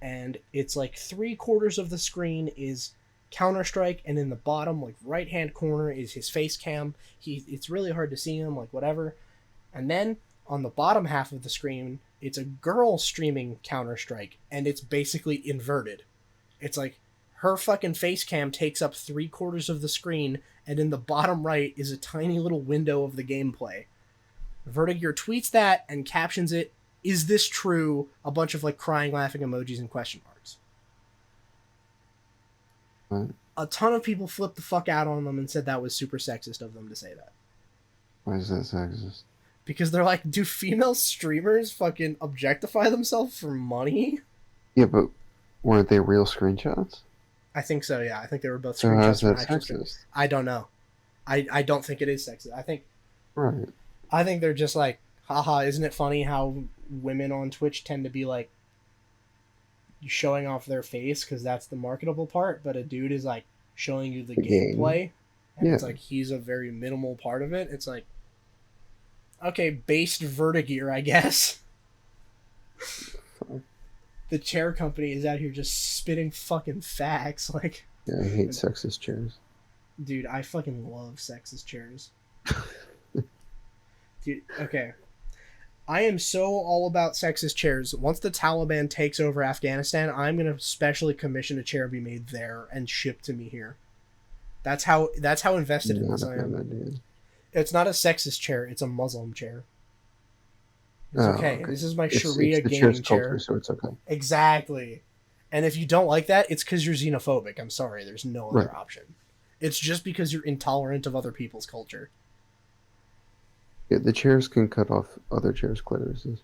Speaker 1: and it's like 3/4 of the screen is Counter-Strike, and in the bottom, like right-hand corner, is his face cam. It's really hard to see him, like whatever. And then on the bottom half of the screen, it's a girl streaming Counter-Strike, and it's basically inverted. It's like her fucking face cam takes up 3/4 of the screen, and in the bottom right is a tiny little window of the gameplay. Vertigear tweets that and captions it, "Is this true?" A bunch of like crying, laughing emojis and question marks.
Speaker 2: What?
Speaker 1: A ton of people flipped the fuck out on them and said that was super sexist of them to say that.
Speaker 2: Why is that sexist?
Speaker 1: Because they're like, do female streamers fucking objectify themselves for money?
Speaker 2: Yeah, but weren't they real screenshots?
Speaker 1: I think so, yeah. I think they were both
Speaker 2: so
Speaker 1: screenshots.
Speaker 2: So how's that sexist?
Speaker 1: I don't know. I don't think it is sexist.
Speaker 2: Right.
Speaker 1: I think they're just like, haha, isn't it funny how women on Twitch tend to be like showing off their face because that's the marketable part, but a dude is like showing you the gameplay, and it's like he's a very minimal part of it. It's like, okay, based Vertigear, I guess. The chair company is out here just spitting fucking facts. Like,
Speaker 2: yeah, I hate sexist chairs.
Speaker 1: Dude, I fucking love sexist chairs. Dude, okay. I am so all about sexist chairs. Once the Taliban takes over Afghanistan, I'm going to specially commission a chair be made there and shipped to me here. That's how invested in
Speaker 2: Not
Speaker 1: this
Speaker 2: a
Speaker 1: I
Speaker 2: bad
Speaker 1: am.
Speaker 2: idea.
Speaker 1: It's not a sexist chair, it's a Muslim chair. It's okay. This is my Sharia
Speaker 2: It's the chair's
Speaker 1: gaming
Speaker 2: culture,
Speaker 1: chair.
Speaker 2: so it's okay.
Speaker 1: Exactly. And if you don't like that, it's because you're xenophobic. I'm sorry, there's no other
Speaker 2: Right.
Speaker 1: option. It's just because you're intolerant of other people's culture.
Speaker 2: Yeah, the chairs can cut off other chairs' clitorises.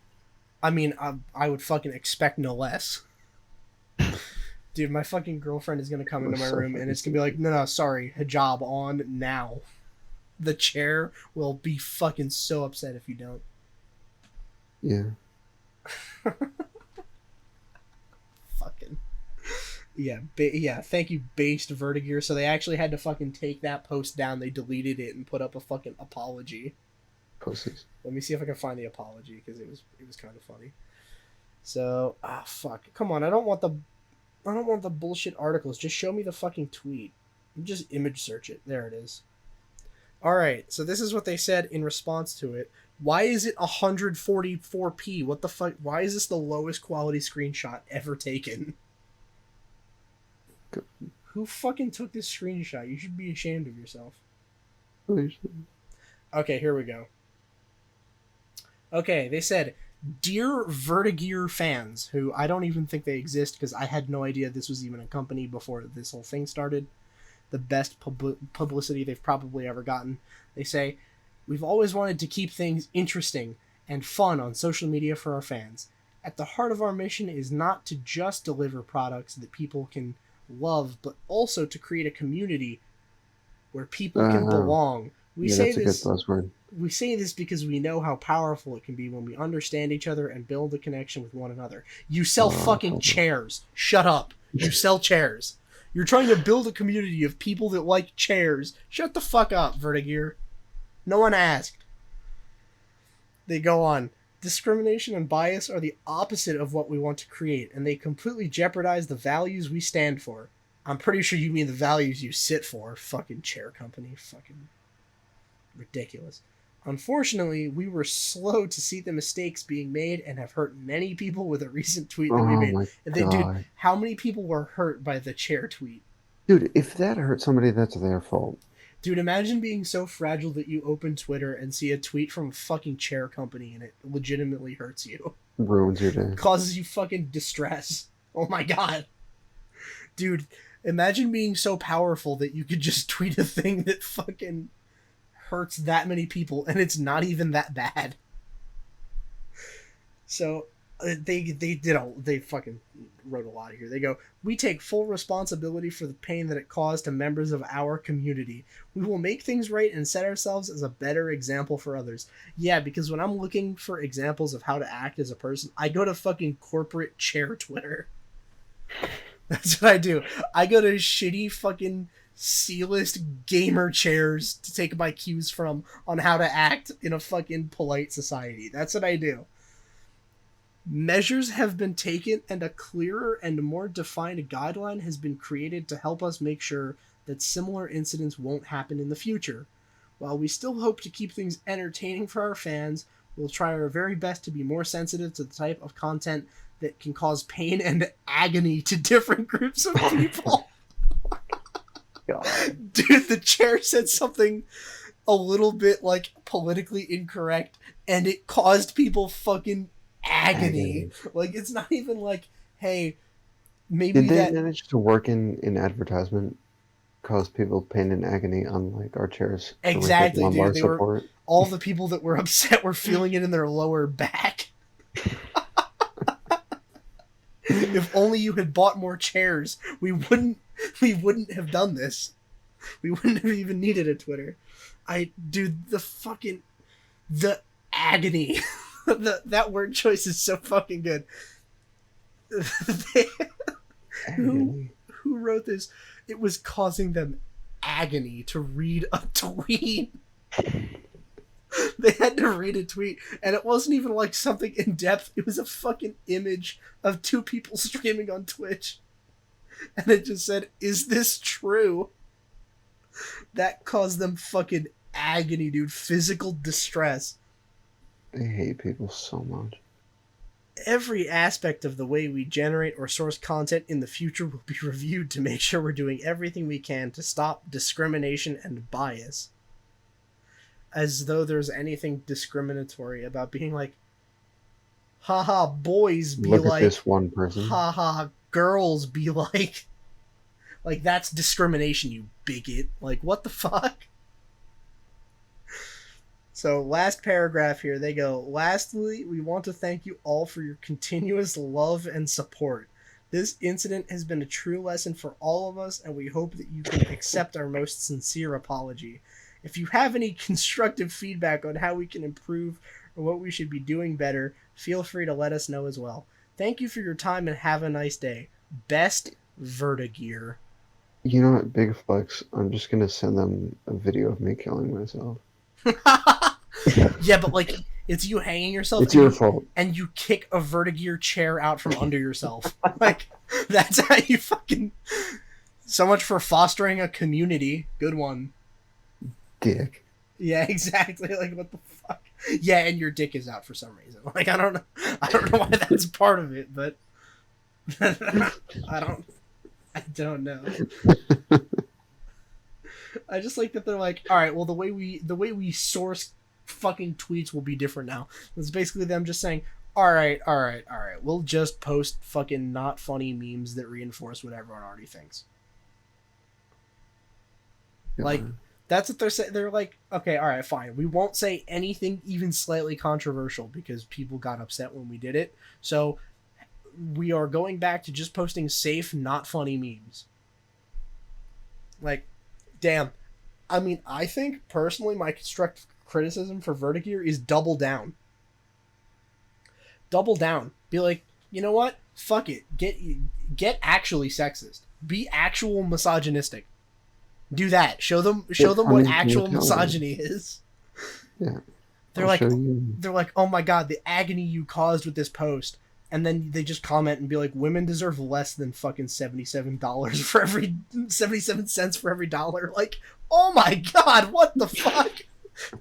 Speaker 1: I mean, I would fucking expect no less. Dude, my fucking girlfriend is gonna come into my room and it's gonna be like, no, sorry, hijab on now. The chair will be fucking so upset if you don't.
Speaker 2: Yeah.
Speaker 1: Fucking. Yeah, yeah, thank you, Based Vertigear. So they actually had to fucking take that post down. They deleted it and put up a fucking apology.
Speaker 2: Pussies.
Speaker 1: Let me see if I can find the apology because it was kind of funny. So, fuck. Come on, I don't want the bullshit articles. Just show me the fucking tweet. Just image search it. There it is. Alright, so this is what they said in response to it. Why is it 144p? What the fuck? Why is this the lowest quality screenshot ever taken? Who fucking took this screenshot? You should be ashamed of yourself. Okay, here we go. Okay, they said, Dear Vertigear fans, who I don't even think they exist because I had no idea this was even a company before this whole thing started. The best publicity they've probably ever gotten. They say, we've always wanted to keep things interesting and fun on social media for our fans. At the heart of our mission is not to just deliver products that people can love, but also to create a community where people can belong.
Speaker 2: That's a good buzzword.
Speaker 1: We say this because we know how powerful it can be when we understand each other and build a connection with one another. You sell fucking chairs. Shut up. You sell chairs. You're trying to build a community of people that like chairs. Shut the fuck up, Vertigear. No one asked. They go on. Discrimination and bias are the opposite of what we want to create, and they completely jeopardize the values we stand for. I'm pretty sure you mean the values you sit for, fucking chair company. Fucking ridiculous. Unfortunately, we were slow to see the mistakes being made and have hurt many people with a recent tweet that we made.
Speaker 2: My God.
Speaker 1: Dude, how many people were hurt by the chair tweet?
Speaker 2: Dude, if that hurt somebody, that's their fault.
Speaker 1: Dude, imagine being so fragile that you open Twitter and see a tweet from a fucking chair company and it legitimately hurts you.
Speaker 2: Ruins your day.
Speaker 1: Causes you fucking distress. Oh my God. Dude, imagine being so powerful that you could just tweet a thing that fucking hurts that many people and it's not even that bad. So they fucking wrote a lot here. They go, we take full responsibility for the pain that it caused to members of our community. We will make things right and set ourselves as a better example for others. Yeah, because when I'm looking for examples of how to act as a person, I go to fucking corporate chair Twitter. That's what I do. I go to shitty fucking C-list gamer chairs to take my cues from on how to act in a fucking polite society. That's what I do. Measures have been taken and a clearer and more defined guideline has been created to help us make sure that similar incidents won't happen in the future. While we still hope to keep things entertaining for our fans, we'll try our very best to be more sensitive to the type of content that can cause pain and agony to different groups of people.
Speaker 2: God.
Speaker 1: Dude, the chair said something a little bit like politically incorrect and it caused people fucking agony. Like, it's not even like, hey, maybe
Speaker 2: Did they manage to work in advertisement cause people pain and agony on like our chairs?
Speaker 1: Exactly,
Speaker 2: like,
Speaker 1: dude. They were, all the people that were upset were feeling it in their lower back. If only you had bought more chairs, we wouldn't have done this. We wouldn't have even needed a Twitter. Dude, the agony. That word choice is so fucking good. Who wrote this? It was causing them agony to read a tweet. They had to read a tweet, and it wasn't even like something in depth. It was a fucking image of two people streaming on Twitch. And it just said, is this true? That caused them fucking agony, dude. Physical distress.
Speaker 2: I hate people so much.
Speaker 1: Every aspect of the way we generate or source content in the future will be reviewed to make sure we're doing everything we can to stop discrimination and bias. As though there's anything discriminatory about being like, haha, boys be
Speaker 2: Look
Speaker 1: like,
Speaker 2: at this one person.
Speaker 1: haha, girls be like that's discrimination, you bigot. Like, what the fuck? So, last paragraph here, they go, lastly, we want to thank you all for your continuous love and support. This incident has been a true lesson for all of us, and we hope that you can accept our most sincere apology. If you have any constructive feedback on how we can improve or what we should be doing better, feel free to let us know as well. Thank you for your time and have a nice day. Best, Vertigear.
Speaker 2: You know what, big flex, I'm just going to send them a video of me killing myself.
Speaker 1: Yeah, but like, it's you hanging yourself.
Speaker 2: It's your fault.
Speaker 1: And you kick a Vertigear chair out from under yourself. Like, that's how you fucking... So much for fostering a community. Good one.
Speaker 2: Dick.
Speaker 1: Yeah, exactly. Like, what the fuck? Yeah, and your dick is out for some reason. Like, I don't know why that's part of it, but I don't know. I just like that they're like, all right, well, the way we source fucking tweets will be different now. It's basically them just saying, all right, we'll just post fucking not funny memes that reinforce what everyone already thinks. Yeah. Like, that's what they're saying. They're like, okay, all right, fine. We won't say anything even slightly controversial because people got upset when we did it. So we are going back to just posting safe, not funny memes. Like, damn. I mean, I think, personally, my constructive criticism for Vertigear is double down. Double down. Be like, you know what? Fuck it. Get actually sexist. Be actual misogynistic. Do that. Show them what actual misogyny is.
Speaker 2: Yeah.
Speaker 1: They're like, oh my god, the agony you caused with this post. And then they just comment and be like, women deserve less than fucking $77 for every 77 cents for every dollar. Like, oh my god, what the fuck?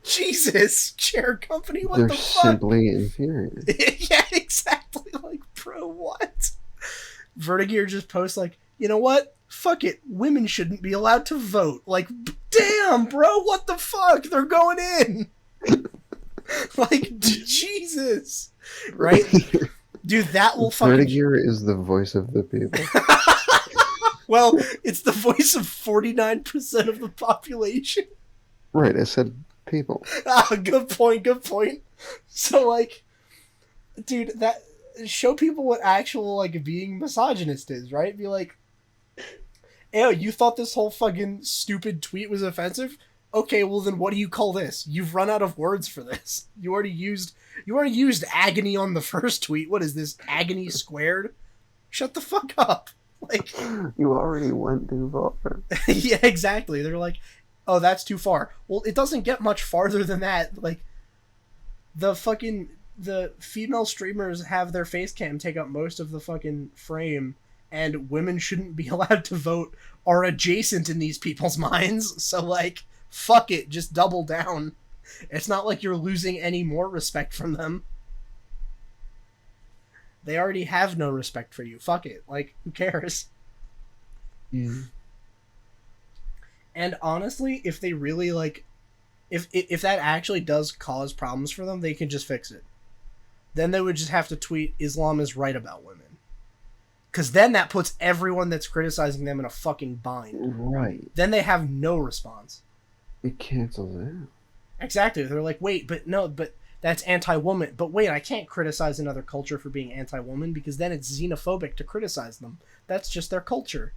Speaker 1: Jesus, chair company, what the fuck?
Speaker 2: They're simply inferior.
Speaker 1: Yeah, exactly. Like, bro, what? Vertigear just posts like, you know what? Fuck it. Women shouldn't be allowed to vote. Like, damn, bro, what the fuck? They're going in. Like, Jesus. Right? Dude, that will fucking...
Speaker 2: Vertigear is the voice of the people.
Speaker 1: Well, it's the voice of 49% of the population.
Speaker 2: Right, I said people.
Speaker 1: Ah, good point. So, like, dude, that... Show people what actual, like, being misogynist is, right? Be like, ew, you thought this whole fucking stupid tweet was offensive? Okay, well then what do you call this? You've run out of words for this. You already used agony on the first tweet. What is this? Agony squared? Shut the fuck up. Like,
Speaker 2: you already went too far.
Speaker 1: Yeah, exactly. They're like, oh, that's too far. Well, it doesn't get much farther than that. Like, the female streamers have their face cam take up most of the fucking frame, and women shouldn't be allowed to vote are adjacent in these people's minds. So, like, fuck it, just double down. It's not like you're losing any more respect from them. They already have no respect for you. Fuck it. Like, who cares?
Speaker 2: Yeah.
Speaker 1: And honestly, if they really, like, if that actually does cause problems for them, they can just fix it. Then they would just have to tweet, Islam is right about women. Because then that puts everyone that's criticizing them in a fucking bind.
Speaker 2: Right.
Speaker 1: Then they have no response.
Speaker 2: It cancels out.
Speaker 1: Exactly. They're like, wait, but that's anti-woman. But wait, I can't criticize another culture for being anti-woman because then it's xenophobic to criticize them. That's just their culture.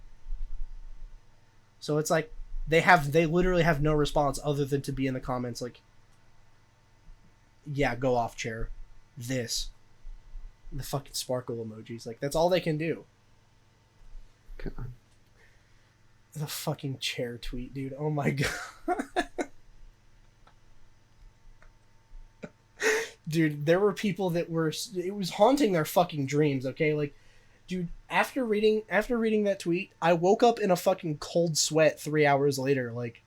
Speaker 1: So it's like, they literally have no response other than to be in the comments like, yeah, go off, chair. This. The fucking sparkle emojis. Like, that's all they can do.
Speaker 2: God.
Speaker 1: The fucking chair tweet, dude. Oh my god. Dude, there were people that were... It was haunting their fucking dreams, okay? Like, dude, after reading that tweet, I woke up in a fucking cold sweat 3 hours later, like,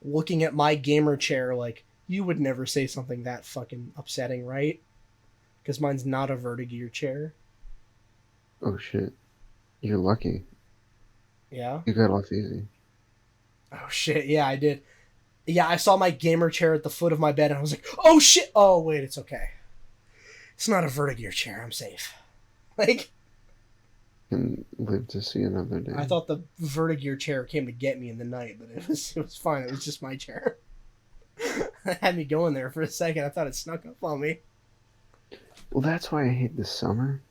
Speaker 1: looking at my gamer chair like, you would never say something that fucking upsetting, right? because mine's not a vertigear chair.
Speaker 2: Oh shit. You're lucky.
Speaker 1: Yeah?
Speaker 2: You got off easy.
Speaker 1: Oh shit, yeah, I did. Yeah, I saw my gamer chair at the foot of my bed and I was like, oh shit! Oh wait, it's okay. It's not a vertigear chair, I'm safe. Like...
Speaker 2: And live to see another day.
Speaker 1: I thought the vertigear chair came to get me in the night, but it was fine. It was just my chair. It had me going there for a second. I thought it snuck up on me.
Speaker 2: Well, that's why I hate the summer.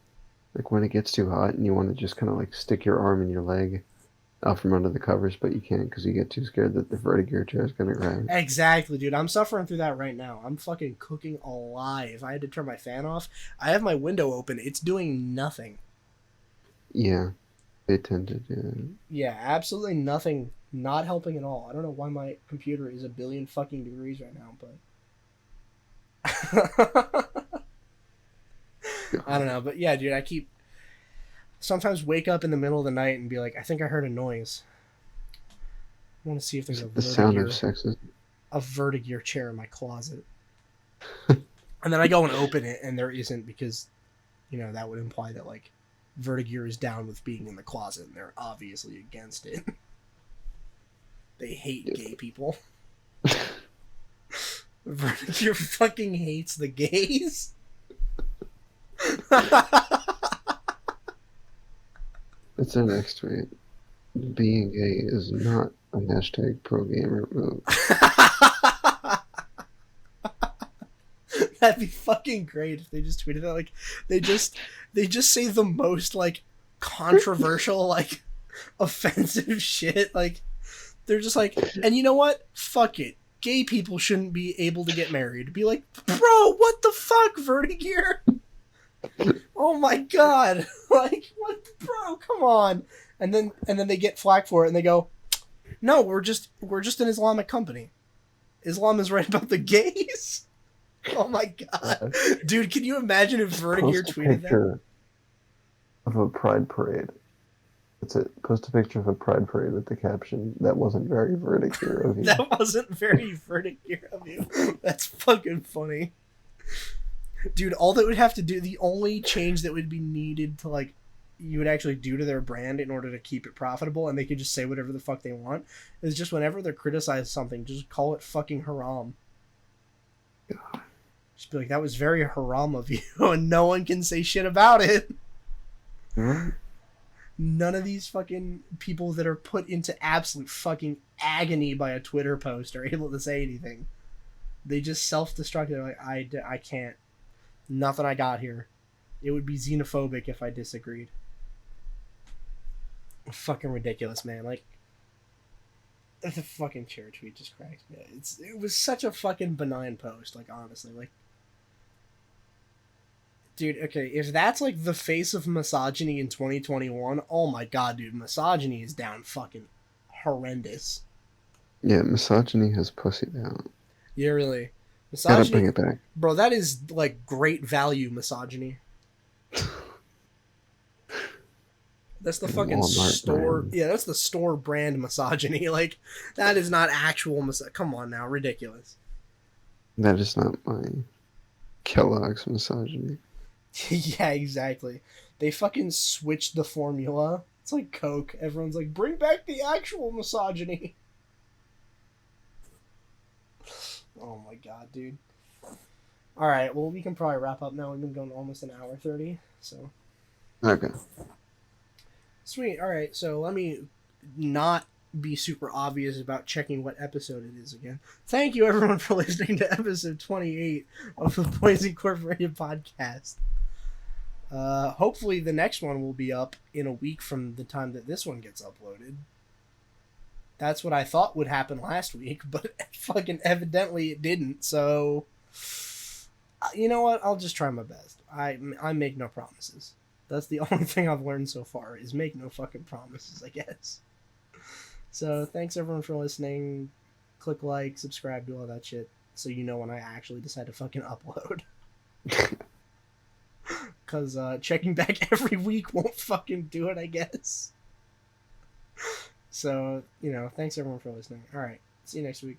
Speaker 2: Like when it gets too hot and you want to just kind of like stick your arm and your leg out from under the covers, but you can't because you get too scared that the vertigear chair is going to grab it.
Speaker 1: Exactly, dude. I'm suffering through that right now. I'm fucking cooking alive. I had to turn my fan off. I have my window open. It's doing nothing.
Speaker 2: Yeah, they tend to do that.
Speaker 1: Yeah, absolutely nothing. Not helping at all. I don't know why my computer is a billion fucking degrees right now, but... I don't know, but yeah, dude, I keep... Sometimes wake up in the middle of the night and be like, I think I heard a noise. I want to see if there's
Speaker 2: the sound of sexism.
Speaker 1: A vertigear chair in my closet. And then I go and open it, and there isn't, because, you know, that would imply that, like, Vertigear is down with being in the closet, and they're obviously against it. They hate gay people. Vertigear fucking hates the gays.
Speaker 2: It's our next tweet. Being gay is not a hashtag pro-gamer move.
Speaker 1: That'd be fucking great if they just tweeted that. Like, they just say the most, like, controversial, like, offensive shit. Like, they're just like, and you know what? Fuck it. Gay people shouldn't be able to get married. Be like, bro, what the fuck, Vertigear? Oh my god. Like, what, bro, come on. And then they get flack for it and they go, no, we're just an Islamic company. Islam is right about the gays. Oh my god. Dude, can you imagine if Vertigear tweeted that?
Speaker 2: Of a pride parade. That's it. Post a picture of a pride parade with the caption, "That wasn't very Vertigear of you."
Speaker 1: That wasn't very Vertigear of you. That's fucking funny. Dude, all that would have to do, the only change that would be needed to, like, you would actually do to their brand in order to keep it profitable, and they could just say whatever the fuck they want, is just whenever they're criticized something, just call it fucking haram.
Speaker 2: God.
Speaker 1: Just be like, that was very haram of you, and no one can say shit about it.
Speaker 2: Mm-hmm.
Speaker 1: None of these fucking people that are put into absolute fucking agony by a Twitter post are able to say anything. They just self-destruct. They're like, I can't. Nothing I got here. It would be xenophobic if I disagreed. Fucking ridiculous, man. Like, the fucking chair tweet just cracks me. It was such a fucking benign post, like, honestly. Like, dude, okay, if that's, like, the face of misogyny in 2021, oh my god, dude, misogyny is down fucking horrendous.
Speaker 2: Yeah, misogyny has pussy down.
Speaker 1: Yeah, really. Misogyny,
Speaker 2: gotta bring it back.
Speaker 1: Bro, that is, like, great value misogyny. That's the fucking
Speaker 2: Walmart
Speaker 1: store...
Speaker 2: brand.
Speaker 1: Yeah, that's the store brand misogyny. Like, that is not actual misogyny. Come on now, ridiculous.
Speaker 2: That is not my Kellogg's misogyny.
Speaker 1: Yeah, exactly. They fucking switched the formula. It's like Coke. Everyone's like, bring back the actual misogyny. Oh my god, dude. Alright, well, we can probably wrap up now. We've been going almost an hour 30, so...
Speaker 2: Okay.
Speaker 1: Sweet, alright, so let me not be super obvious about checking what episode it is again. Thank you, everyone, for listening to episode 28 of the Bois Incorporated Podcast. Hopefully the next one will be up in a week from the time that this one gets uploaded. That's what I thought would happen last week, but fucking evidently it didn't, so... You know what? I'll just try my best. I make no promises. That's the only thing I've learned so far, is make no fucking promises, I guess. So, thanks everyone for listening. Click like, subscribe, do all that shit, so you know when I actually decide to fucking upload. Because checking back every week won't fucking do it, I guess. So, you know, thanks everyone for listening. Alright, see you next week.